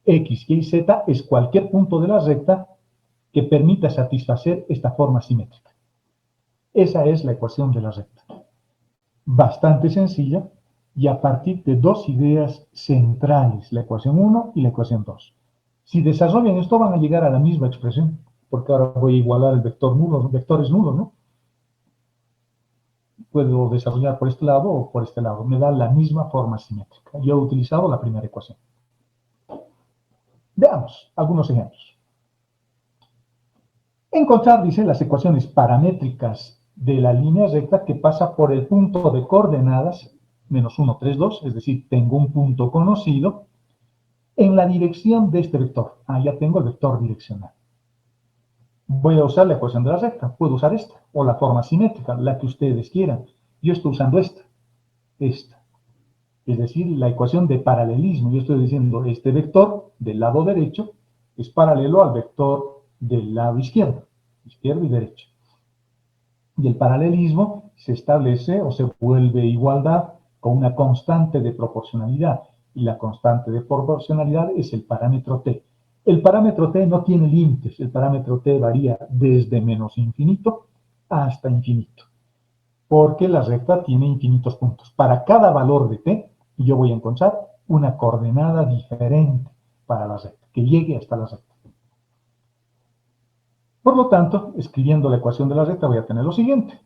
X, Y, Z es cualquier punto de la recta que permita satisfacer esta forma simétrica. Esa es la ecuación de la recta. Bastante sencilla y a partir de dos ideas centrales, la ecuación 1 y la ecuación 2. Si desarrollan esto van a llegar a la misma expresión, porque ahora voy a igualar el vector nulo, los vectores nulos, ¿no? Puedo desarrollar por este lado o por este lado. Me da la misma forma simétrica. Yo he utilizado la primera ecuación. Veamos algunos ejemplos. Encontrar, dice, las ecuaciones paramétricas de la línea recta que pasa por el punto de coordenadas menos 1, 3, 2, es decir, tengo un punto conocido en la dirección de este vector. Ah, ya tengo el vector direccional. Voy a usar la ecuación de la recta. Puedo usar esta, o la forma simétrica, la que ustedes quieran. Yo estoy usando esta. Es decir, la ecuación de paralelismo. Yo estoy diciendo, este vector del lado derecho es paralelo al vector del lado izquierdo y derecho. Y el paralelismo se establece o se vuelve igualdad con una constante de proporcionalidad. Y la constante de proporcionalidad es el parámetro t. El parámetro t no tiene límites. El parámetro t varía desde menos infinito hasta infinito. Porque la recta tiene infinitos puntos. Para cada valor de t, yo voy a encontrar una coordenada diferente para la recta, que llegue hasta la recta. Por lo tanto, escribiendo la ecuación de la recta voy a tener lo siguiente.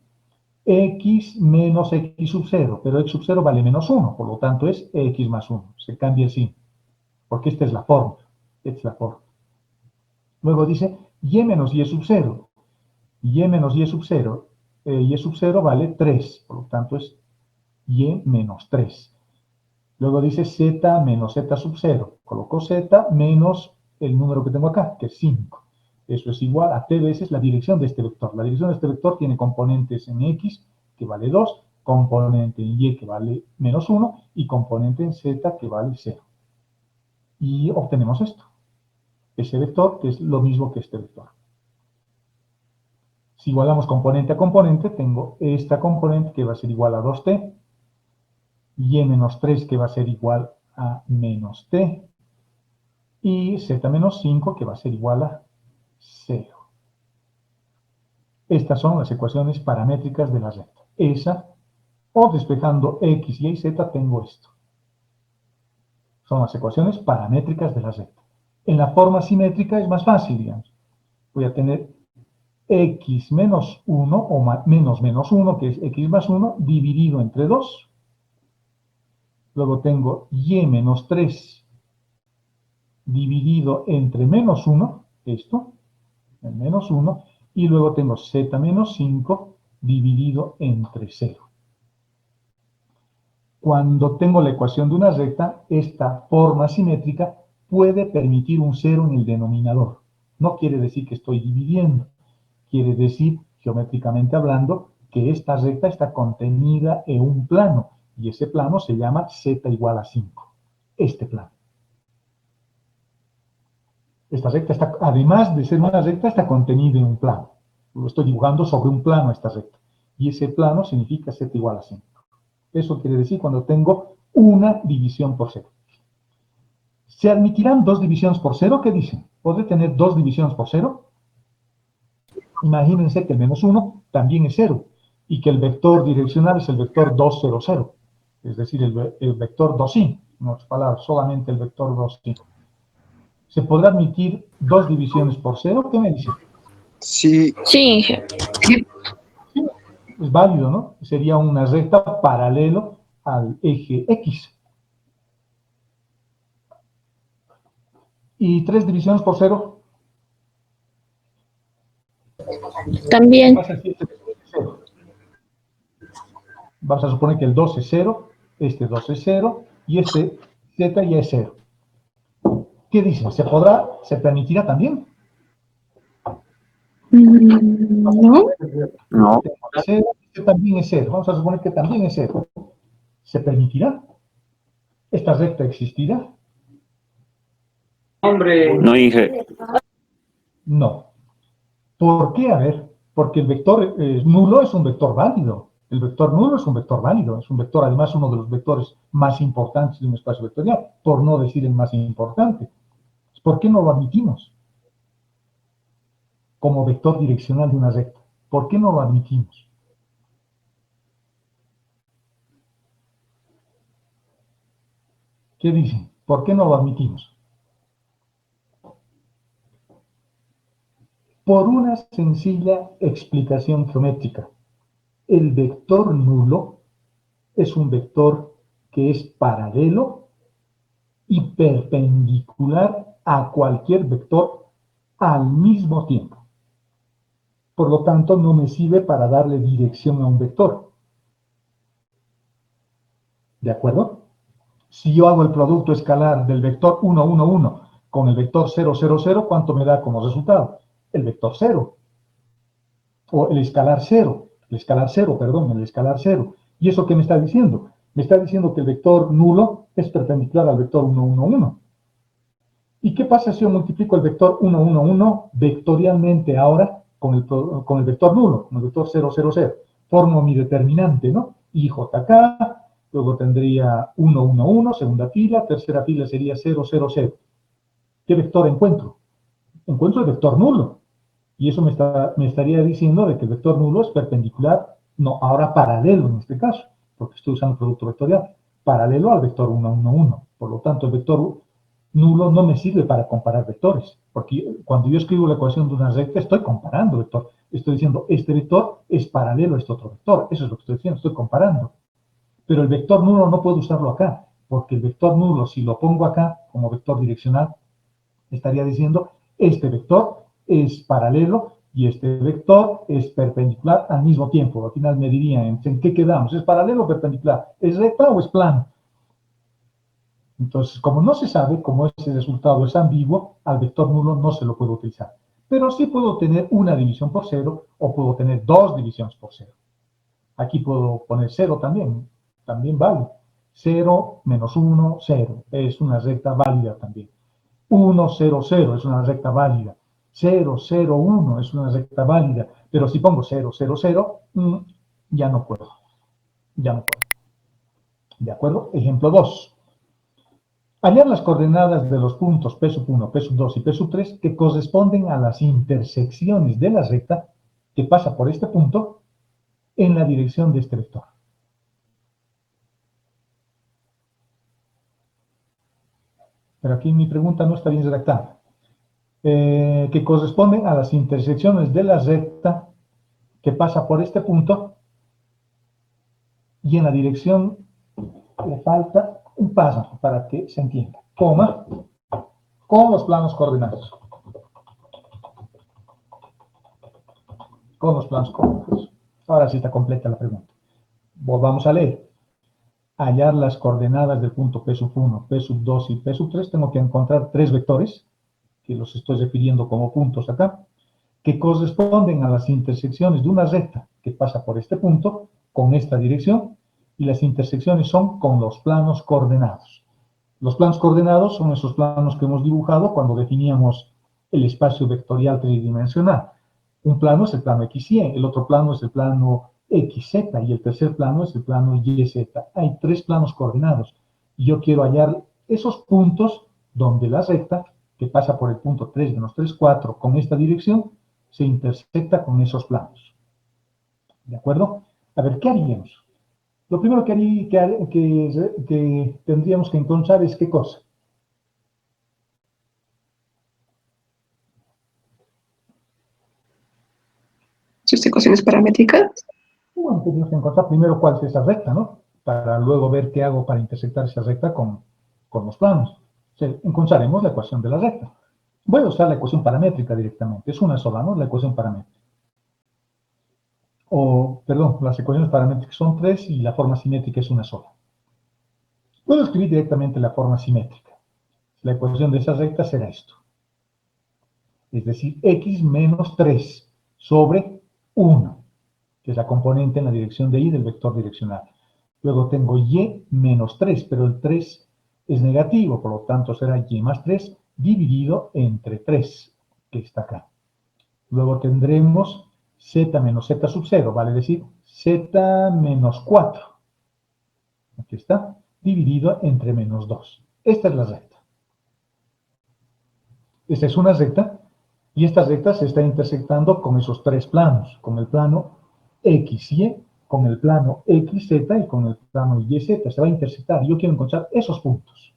X menos x sub 0, pero x sub 0 vale menos 1, por lo tanto es x más 1. Se cambia el signo, porque esta es la fórmula. Esta es la fórmula. Luego dice y menos y sub 0. Y menos y sub 0. Y sub 0 vale 3, por lo tanto es y menos 3. Luego dice z menos z sub 0. Coloco z menos el número que tengo acá, que es 5. Eso es igual a t veces la dirección de este vector. La dirección de este vector tiene componentes en x, que vale 2, componente en y, que vale menos 1, y componente en z, que vale 0. Y obtenemos esto. Ese vector, que es lo mismo que este vector. Si igualamos componente a componente, tengo esta componente que va a ser igual a 2t, y menos 3 que va a ser igual a menos t, y z menos 5 que va a ser igual a 0. Estas son las ecuaciones paramétricas de la recta. Esa, o despejando x, y z, tengo esto. Son las ecuaciones paramétricas de la recta. En la forma simétrica es más fácil, digamos. Voy a tener x menos 1, o menos 1, que es x más 1, dividido entre 2. Luego tengo y menos 3 dividido entre menos 1, esto, el menos 1, y luego tengo z menos 5 dividido entre 0. Cuando tengo la ecuación de una recta, esta forma simétrica puede permitir un 0 en el denominador. No quiere decir que estoy dividiendo, quiere decir, geométricamente hablando, que esta recta está contenida en un plano, y ese plano se llama z igual a 5. Este plano. Esta recta está, además de ser una recta, está contenida en un plano. Lo estoy dibujando sobre un plano esta recta. Y ese plano significa z igual a 5. Eso quiere decir cuando tengo una división por 0. ¿Se admitirán dos divisiones por 0? ¿Qué dicen? ¿Podré tener dos divisiones por 0? Imagínense que el menos 1 también es 0 y que el vector direccional es el vector 2, 0, 0. Es decir, el vector 2i. En otras palabras, solamente el vector 2i. ¿Se podrá admitir dos divisiones por 0? ¿Qué me dicen? Sí, Sí, Es válido, ¿no? Sería una recta paralelo al eje X. ¿Y tres divisiones por 0? también. Vas a decir que es 0. Vamos a suponer que el 2 es 0, este 2 es 0 y este z ya es 0. ¿Qué dicen? ¿Se permitirá también? No. No. Este también es 0. Vamos a suponer que también es 0. ¿Se permitirá? ¿Esta recta existirá? No, Inge. No. ¿Por qué? A ver, porque el vector nulo es un vector válido. El vector nulo es un vector válido, es un vector, además, uno de los vectores más importantes de un espacio vectorial, por no decir el más importante. ¿Por qué no lo admitimos como vector direccional de una recta? ¿Por qué no lo admitimos? ¿Qué dicen? ¿Por qué no lo admitimos? Por una sencilla explicación geométrica. El vector nulo es un vector que es paralelo y perpendicular a cualquier vector al mismo tiempo. Por lo tanto, no me sirve para darle dirección a un vector. ¿De acuerdo? Si yo hago el producto escalar del vector 1, 1, 1 con el vector 0, 0, 0, ¿cuánto me da como resultado? El vector 0. O el escalar 0. El escalar 0, perdón, el escalar 0. ¿Y eso qué me está diciendo? Me está diciendo que el vector nulo es perpendicular al vector 1, 1, 1. ¿Y qué pasa si yo multiplico el vector 1, 1, 1 vectorialmente ahora con el vector nulo, con el vector 0, 0, 0? Formo mi determinante, ¿no? IJK, luego tendría 1, 1, 1, segunda fila, tercera fila sería 0, 0, 0. ¿Qué vector encuentro? Encuentro el vector nulo. Y eso me estaría diciendo de que el vector nulo es perpendicular, no, ahora paralelo en este caso, porque estoy usando producto vectorial, paralelo al vector 1, 1, 1. Por lo tanto, el vector nulo no me sirve para comparar vectores, porque cuando yo escribo la ecuación de una recta, estoy comparando vector. Estoy diciendo, este vector es paralelo a este otro vector. Eso es lo que estoy diciendo, estoy comparando. Pero el vector nulo no puedo usarlo acá, porque el vector nulo, si lo pongo acá como vector direccional, estaría diciendo, este vector es paralelo y este vector es perpendicular al mismo tiempo. Al final me dirían, ¿en qué quedamos? ¿Es paralelo o perpendicular? ¿Es recta o es plano? Entonces, como no se sabe, como ese resultado es ambiguo, al vector nulo no se lo puedo utilizar. Pero sí puedo tener una división por cero o puedo tener dos divisiones por cero. Aquí puedo poner cero también vale. 0 menos 1, 0. Es una recta válida también. 1, 0, 0 es una recta válida. 0, 0, 1 es una recta válida. Pero si pongo 0, 0, 0, ya no puedo. Ya no puedo. ¿De acuerdo? Ejemplo 2. Hallar las coordenadas de los puntos P1, P2 y P3 que corresponden a las intersecciones de la recta que pasa por este punto en la dirección de este vector. Pero aquí mi pregunta no está bien redactada. Que corresponden a las intersecciones de la recta que pasa por este punto y en la dirección le falta un párrafo para que se entienda. Coma, con los planos coordenados. Con los planos coordenados. Ahora sí está completa la pregunta. Volvamos a leer. Hallar las coordenadas del punto P1, P2 y P3. Tengo que encontrar tres vectores, que los estoy refiriendo como puntos acá, que corresponden a las intersecciones de una recta que pasa por este punto con esta dirección, y las intersecciones son con los planos coordenados. Los planos coordenados son esos planos que hemos dibujado cuando definíamos el espacio vectorial tridimensional. Un plano es el plano XY, el otro plano es el plano XZ y el tercer plano es el plano YZ. Hay tres planos coordinados y yo quiero hallar esos puntos donde la recta que pasa por el punto 3 menos 3, 4 con esta dirección se intersecta con esos planos. ¿De acuerdo? A ver, ¿qué haríamos? Lo primero que tendríamos que encontrar es ¿qué cosa? Sus ecuaciones paramétricas. Bueno, tenemos que encontrar primero cuál es esa recta, ¿no? Para luego ver qué hago para intersectar esa recta con los planos. O sea, encontraremos la ecuación de la recta. Voy a usar la ecuación paramétrica directamente. Es una sola, ¿no? La ecuación paramétrica. Perdón, las ecuaciones paramétricas son tres y la forma simétrica es una sola. Puedo escribir directamente la forma simétrica. La ecuación de esa recta será esto. Es decir, x menos 3 sobre 1, que es la componente en la dirección de y del vector direccional. Luego tengo y menos 3, pero el 3 es negativo, por lo tanto será y más 3 dividido entre 3, que está acá. Luego tendremos z menos z sub 0, vale decir z menos 4. Aquí está, dividido entre menos 2. Esta es la recta. Esta es una recta, y esta recta se está intersectando con esos tres planos, con el plano XY, con el plano XZ y con el plano YZ. Se va a intersectar. Yo quiero encontrar esos puntos.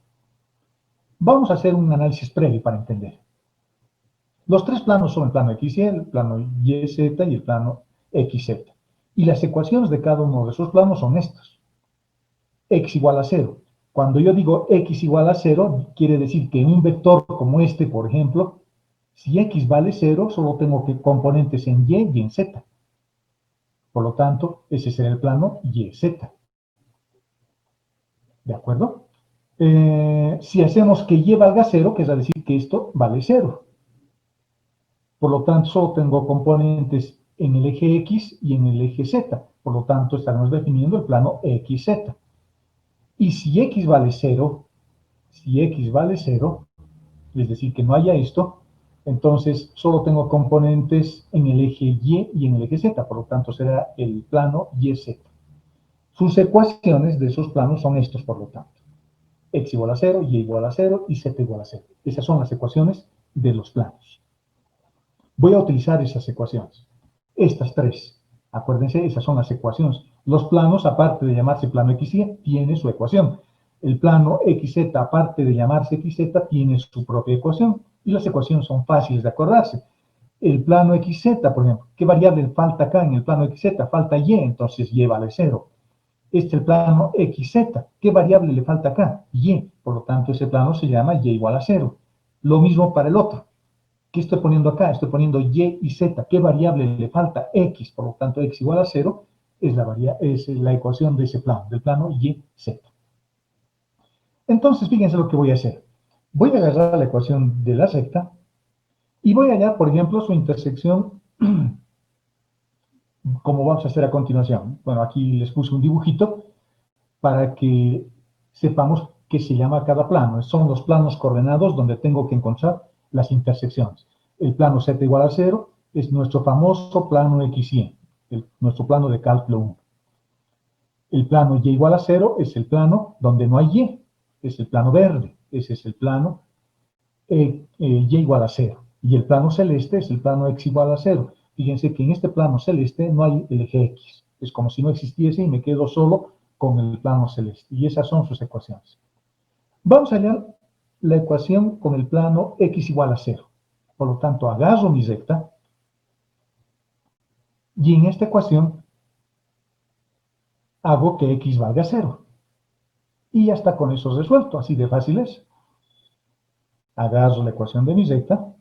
Vamos a hacer un análisis previo para entender. Los tres planos son el plano XY, el plano YZ y el plano XZ. Y las ecuaciones de cada uno de esos planos son estas. X igual a 0. Cuando yo digo X igual a 0, quiere decir que en un vector como este, por ejemplo, si X vale 0, solo tengo que componentes en Y y en Z. Por lo tanto, ese será el plano YZ. ¿De acuerdo? Si hacemos que Y valga 0, quiere decir que esto vale 0. Por lo tanto, solo tengo componentes en el eje X y en el eje Z. Por lo tanto, estaremos definiendo el plano XZ. Y si X vale 0, es decir, que no haya esto, entonces solo tengo componentes en el eje Y y en el eje Z. Por lo tanto, será el plano YZ. Sus ecuaciones de esos planos son estos, por lo tanto. X igual a 0, Y igual a 0 y Z igual a 0. Esas son las ecuaciones de los planos. Voy a utilizar esas ecuaciones. Estas tres. Acuérdense, esas son las ecuaciones. Los planos, aparte de llamarse plano XY, tiene su ecuación. El plano XZ, aparte de llamarse XZ, tiene su propia ecuación. Y las ecuaciones son fáciles de acordarse. El plano XZ, por ejemplo, ¿qué variable falta acá en el plano XZ? Falta Y, entonces Y vale 0. Este es el plano XZ. ¿Qué variable le falta acá? Y. Por lo tanto, ese plano se llama Y igual a 0. Lo mismo para el otro. ¿Qué estoy poniendo acá? Estoy poniendo Y y Z. ¿Qué variable le falta? X. Por lo tanto, X igual a 0 es la ecuación de ese plano, del plano YZ. Entonces, fíjense lo que voy a hacer. Voy a agarrar la ecuación de la recta y voy a hallar, por ejemplo, su intersección, como vamos a hacer a continuación. Bueno, aquí les puse un dibujito para que sepamos qué se llama cada plano. Son los planos coordenados donde tengo que encontrar las intersecciones. El plano Z igual a 0 es nuestro famoso plano XY, nuestro plano de cálculo 1. El plano Y igual a 0 es el plano donde no hay Y, es el plano verde, ese es el plano Y igual a 0. Y el plano celeste es el plano X igual a 0. Fíjense que en este plano celeste no hay el eje X. Es como si no existiese y me quedo solo con el plano celeste. Y esas son sus ecuaciones. Vamos a hallar la ecuación con el plano X igual a 0. Por lo tanto, agarro mi recta y en esta ecuación hago que X valga 0. Y ya está con eso resuelto, así de fácil es. Agarro la ecuación de mi recta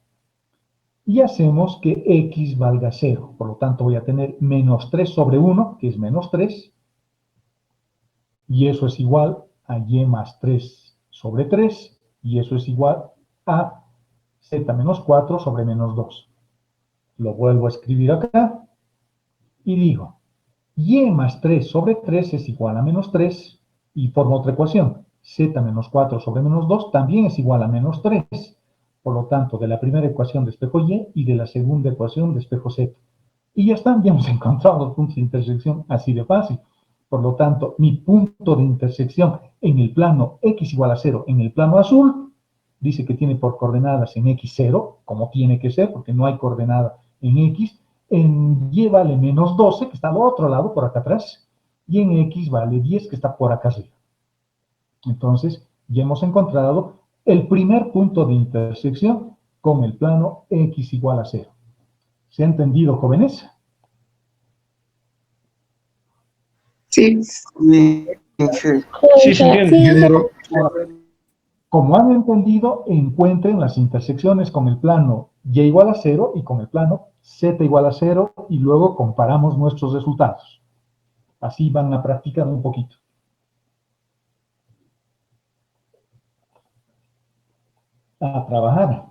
y hacemos que X valga 0. Por lo tanto, voy a tener menos 3 sobre 1, que es menos 3. Y eso es igual a Y más 3 sobre 3. Y eso es igual a Z menos 4 sobre menos 2. Lo vuelvo a escribir acá. Y digo, Y más 3 sobre 3 es igual a menos 3. Y formo otra ecuación. Z menos 4 sobre menos 2 también es igual a menos 3. Por lo tanto, de la primera ecuación despejo Y de la segunda ecuación despejo Z. Y ya están, ya hemos encontrado los puntos de intersección así de fácil. Por lo tanto, mi punto de intersección en el plano X igual a 0, en el plano azul, dice que tiene por coordenadas en X0, como tiene que ser, porque no hay coordenada en X. En Y vale menos 12, que está al otro lado, por acá atrás. Y en X vale 10, que está por acá arriba. Entonces, ya hemos encontrado el primer punto de intersección con el plano X igual a 0. ¿Se ha entendido, jóvenes? Sí. Sí, sí. Sí, se entiende. Como han entendido, encuentren las intersecciones con el plano Y igual a 0 y con el plano Z igual a 0 y luego comparamos nuestros resultados. Así van a practicar un poquito. A trabajar.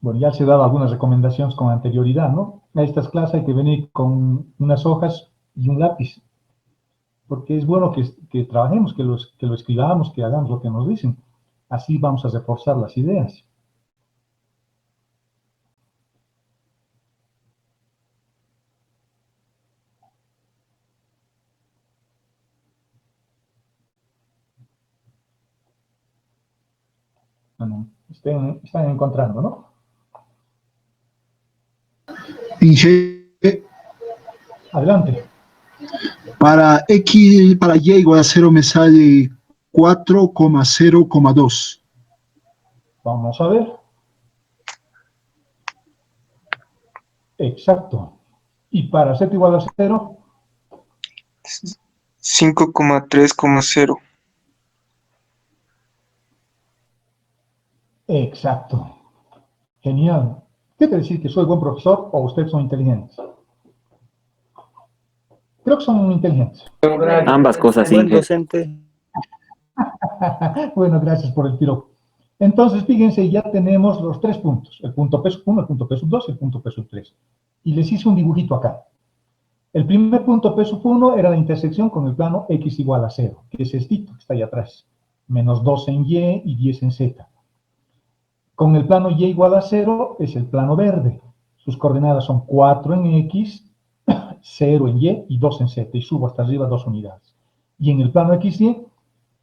Bueno, ya se daba algunas recomendaciones con anterioridad, ¿no? A estas clases hay que venir con unas hojas y un lápiz. Porque es bueno que trabajemos, que lo escribamos, que hagamos lo que nos dicen. Así vamos a reforzar las ideas. Bueno, están encontrando, ¿no? Inge, Adelante. para y igual a 0 me sale 4,0,2. Vamos a ver. Exacto. Y para z igual a 0, 5,3,0. exacto. Genial. ¿Qué quiere decir que soy buen profesor o ustedes son inteligentes? Creo que son inteligentes. Ambas cosas, Buen Inge. docente. Bueno, gracias por el tiro. Entonces, fíjense, ya tenemos los 3 puntos. El punto P sub 1, el punto P sub 2 y el punto P sub 3. Y les hice un dibujito acá. El primer punto P sub 1 era la intersección con el plano X igual a 0, que es este que está ahí atrás. Menos 2 en Y y 10 en Z. Con el plano Y igual a 0 es el plano verde. Sus coordenadas son 4 en X, 0 en Y 2 en Z. Y subo hasta arriba 2 unidades. Y en el plano XY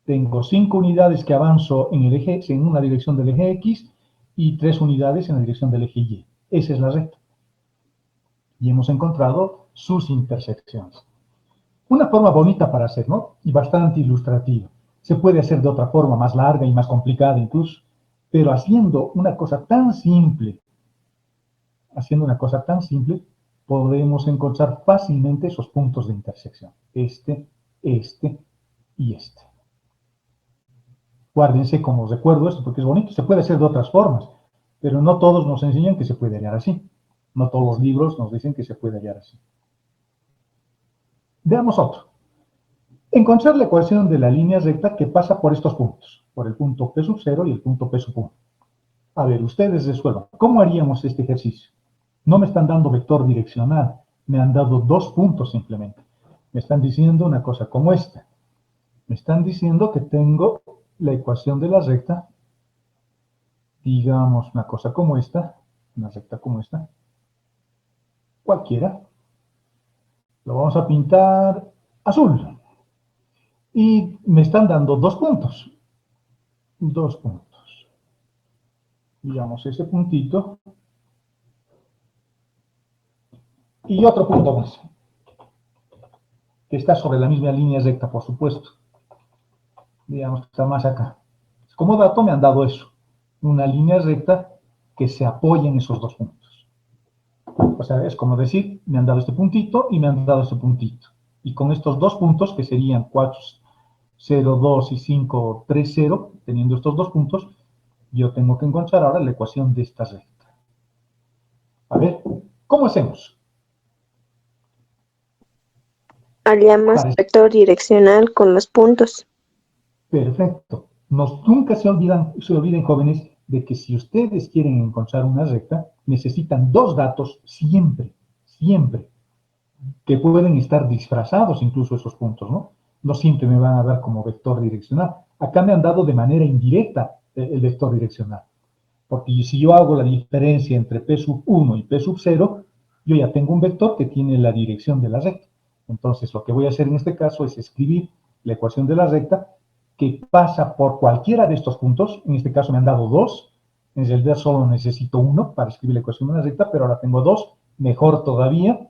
tengo 5 unidades que avanzo en el eje, en una dirección del eje X y 3 unidades en la dirección del eje Y. Esa es la recta. Y hemos encontrado sus intersecciones. Una forma bonita para hacer, ¿no? Y bastante ilustrativa. Se puede hacer de otra forma, más larga y más complicada incluso, pero haciendo una cosa tan simple, podemos encontrar fácilmente esos puntos de intersección. Este y este. Guárdense como recuerdo esto, porque es bonito. Se puede hacer de otras formas, pero no todos nos enseñan que se puede hallar así. No todos los libros nos dicen que se puede hallar así. Veamos otro. Encontrar la ecuación de la línea recta que pasa por estos puntos, por el punto P sub 0 y el punto P sub 1. A ver, ustedes resuelvan. ¿Cómo haríamos este ejercicio? No me están dando vector direccional, me han dado 2 puntos simplemente. Me están diciendo una cosa como esta. Me están diciendo que tengo la ecuación de la recta, digamos una cosa como esta, una recta como esta, cualquiera. Lo vamos a pintar azul. Y me están dando 2 puntos. 2 puntos. Digamos ese puntito. Y otro punto más. Que está sobre la misma línea recta, por supuesto. Digamos que está más acá. Como dato me han dado eso. Una línea recta que se apoya en esos 2 puntos. O sea, es como decir, me han dado este puntito y me han dado este puntito. Y con estos 2 puntos, que serían 4, 0, 2 y 5, 3, 0, teniendo estos 2 puntos, yo tengo que encontrar ahora la ecuación de esta recta. A ver, ¿cómo hacemos? Hallamos vector direccional con los puntos. Perfecto. Nunca se olviden, jóvenes, de que si ustedes quieren encontrar una recta, necesitan 2 datos siempre, que pueden estar disfrazados incluso esos puntos, ¿no? No siempre me van a dar como vector direccional. Acá me han dado de manera indirecta el vector direccional. Porque si yo hago la diferencia entre P sub 1 y P sub 0, yo ya tengo un vector que tiene la dirección de la recta. Entonces, lo que voy a hacer en este caso es escribir la ecuación de la recta que pasa por cualquiera de estos puntos. En este caso me han dado 2. En realidad solo necesito 1 para escribir la ecuación de la recta, pero ahora tengo 2. Mejor todavía.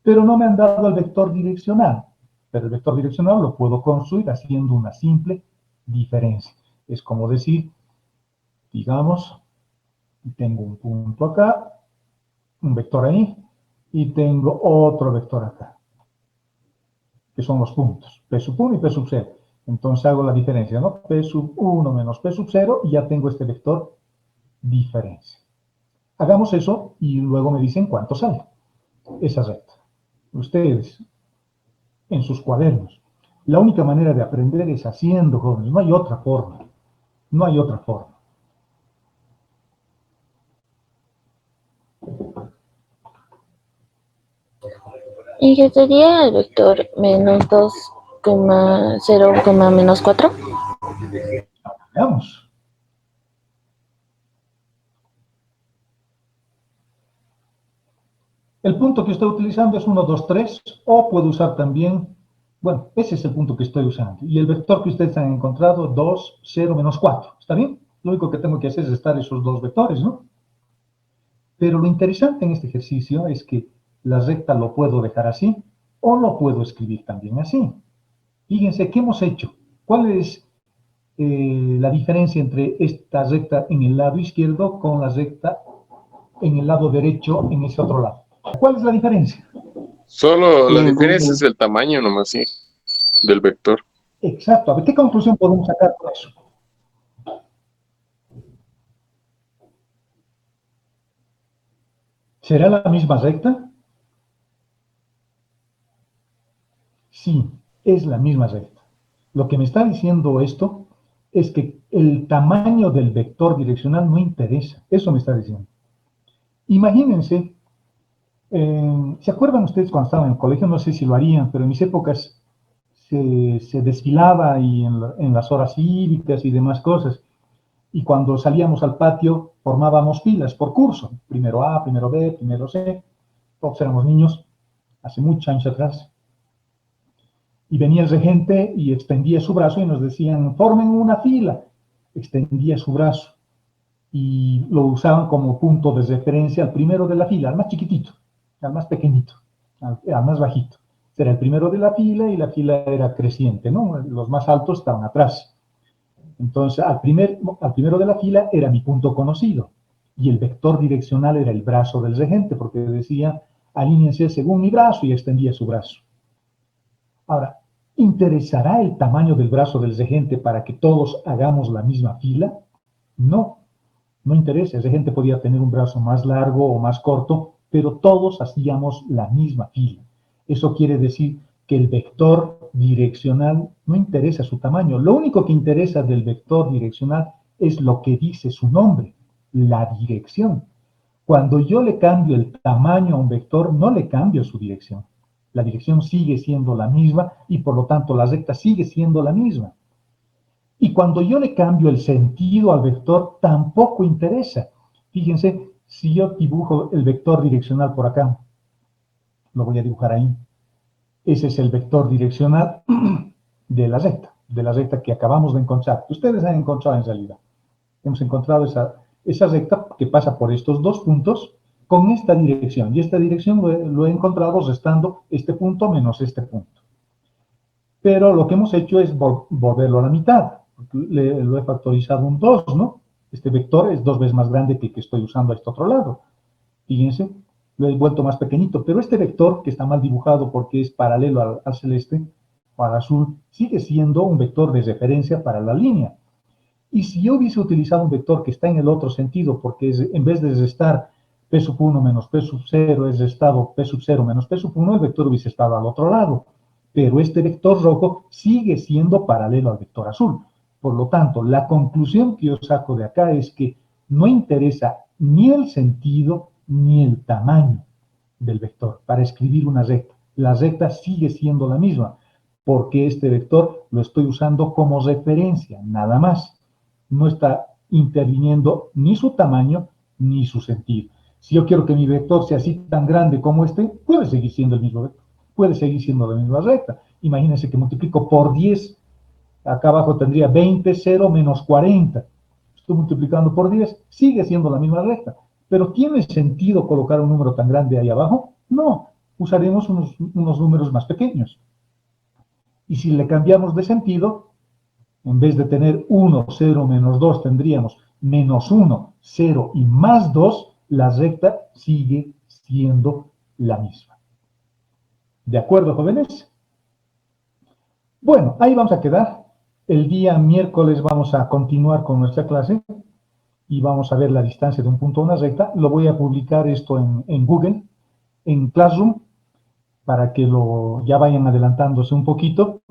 Pero no me han dado el vector direccional. Pero el vector direccional lo puedo construir haciendo una simple diferencia. Es como decir, digamos, tengo un punto acá, un vector ahí, y tengo otro vector acá, que son los puntos, P sub 1 y P sub 0. Entonces hago la diferencia, ¿no? P sub 1 menos P sub 0, y ya tengo este vector diferencia. Hagamos eso y luego me dicen cuánto sale esa recta. Ustedes, en sus cuadernos. La única manera de aprender es haciendo, jóvenes. No hay otra forma. No hay otra forma. ¿Y qué sería el vector menos 2,0, menos 4? Veamos. El punto que estoy utilizando es 1, 2, 3, o puedo usar también, bueno, ese es el punto que estoy usando. Y el vector que ustedes han encontrado, 2, 0, menos 4. ¿Está bien? Lo único que tengo que hacer es restar esos dos vectores, ¿no? Pero lo interesante en este ejercicio es que la recta lo puedo dejar así o lo puedo escribir también así. Fíjense, ¿qué hemos hecho? ¿Cuál es la diferencia entre esta recta en el lado izquierdo con la recta en el lado derecho en ese otro lado? ¿Cuál es la diferencia? Solo la diferencia es el tamaño nomás, sí, del vector. Exacto. A ver, ¿qué conclusión podemos sacar con eso? ¿Será la misma recta? Sí, es la misma recta. Lo que me está diciendo esto es que el tamaño del vector direccional no interesa. Eso me está diciendo. Imagínense, ¿se acuerdan ustedes cuando estaban en el colegio? No sé si lo harían, pero en mis épocas se desfilaba y en las horas cívicas y demás cosas. Y cuando salíamos al patio formábamos filas por curso. Primero A, primero B, primero C. Todos éramos niños, hace mucho años atrás. Y venía el regente y extendía su brazo y nos decían, formen una fila. Extendía su brazo y lo usaban como punto de referencia al primero de la fila, al más chiquitito, al más pequeñito, al más bajito. Era el primero de la fila y la fila era creciente, ¿no? Los más altos estaban atrás. Entonces, al primero de la fila era mi punto conocido y el vector direccional era el brazo del regente, porque decía, alíñense según mi brazo y extendía su brazo. Ahora, ¿interesará el tamaño del brazo del regente para que todos hagamos la misma fila? No, no interesa. El regente podía tener un brazo más largo o más corto, pero todos hacíamos la misma fila. Eso quiere decir que el vector direccional no interesa su tamaño. Lo único que interesa del vector direccional es lo que dice su nombre, la dirección. Cuando yo le cambio el tamaño a un vector, no le cambio su dirección. La dirección sigue siendo la misma y por lo tanto la recta sigue siendo la misma. Y cuando yo le cambio el sentido al vector, tampoco interesa. Fíjense, si yo dibujo el vector direccional por acá, lo voy a dibujar ahí. Ese es el vector direccional de la recta que acabamos de encontrar, que ustedes han encontrado en realidad. Hemos encontrado esa recta que pasa por estos dos puntos con esta dirección, y esta dirección lo he encontrado restando este punto menos este punto. Pero lo que hemos hecho es volverlo a la mitad. Lo he factorizado un 2, ¿no? Este vector es 2 veces más grande que el que estoy usando a este otro lado. Fíjense, lo he vuelto más pequeñito, pero este vector, que está mal dibujado porque es paralelo al celeste o al azul, sigue siendo un vector de referencia para la línea. Y si yo hubiese utilizado un vector que está en el otro sentido, porque en vez de restar P sub 1 menos P sub 0 es restado P sub 0 menos P sub 1, el vector hubiese estado al otro lado. Pero este vector rojo sigue siendo paralelo al vector azul. Por lo tanto, la conclusión que yo saco de acá es que no interesa ni el sentido ni el tamaño del vector para escribir una recta. La recta sigue siendo la misma, porque este vector lo estoy usando como referencia, nada más. No está interviniendo ni su tamaño ni su sentido. Si yo quiero que mi vector sea así tan grande como este, puede seguir siendo el mismo vector, puede seguir siendo la misma recta. Imagínense que multiplico por 10, acá abajo tendría 20, 0, menos 40. Estoy multiplicando por 10, sigue siendo la misma recta. Pero ¿tiene sentido colocar un número tan grande ahí abajo? No, usaremos unos números más pequeños. Y si le cambiamos de sentido, en vez de tener 1, 0, menos 2, tendríamos menos 1, 0 y más 2, la recta sigue siendo la misma. ¿De acuerdo, jóvenes? Bueno, ahí vamos a quedar. El día miércoles vamos a continuar con nuestra clase y vamos a ver la distancia de un punto a una recta. Lo voy a publicar esto en Google, en Classroom, para que ya vayan adelantándose un poquito.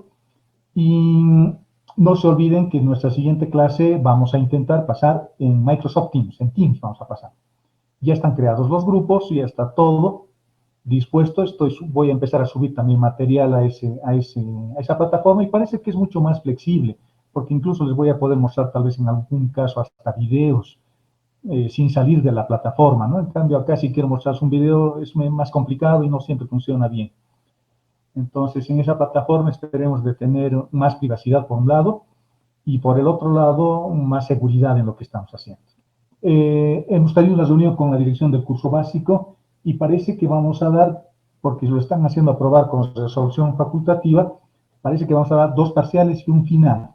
Y no se olviden que en nuestra siguiente clase vamos a intentar pasar en Microsoft Teams, en Teams vamos a pasar. Ya están creados los grupos, ya está todo dispuesto. Voy a empezar a subir también material a esa plataforma y parece que es mucho más flexible, porque incluso les voy a poder mostrar tal vez en algún caso hasta videos sin salir de la plataforma, ¿no? En cambio acá si quiero mostrarles un video es más complicado y no siempre funciona bien. Entonces en esa plataforma esperemos de tener más privacidad por un lado y por el otro lado, más seguridad en lo que estamos haciendo. Hemos tenido una reunión con la dirección del curso básico y parece que vamos a dar, porque lo están haciendo aprobar con resolución facultativa, parece que vamos a dar 2 parciales y un final.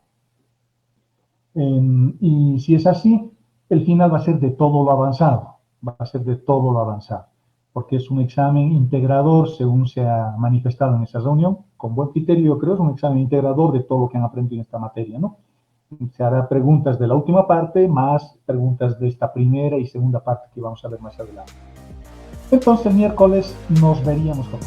Y si es así, el final va a ser de todo lo avanzado, porque es un examen integrador, según se ha manifestado en esa reunión, con buen criterio, yo creo, es un examen integrador de todo lo que han aprendido en esta materia, ¿no? Se hará preguntas de la última parte, más preguntas de esta primera y segunda parte que vamos a ver más adelante. Entonces, el miércoles nos veríamos con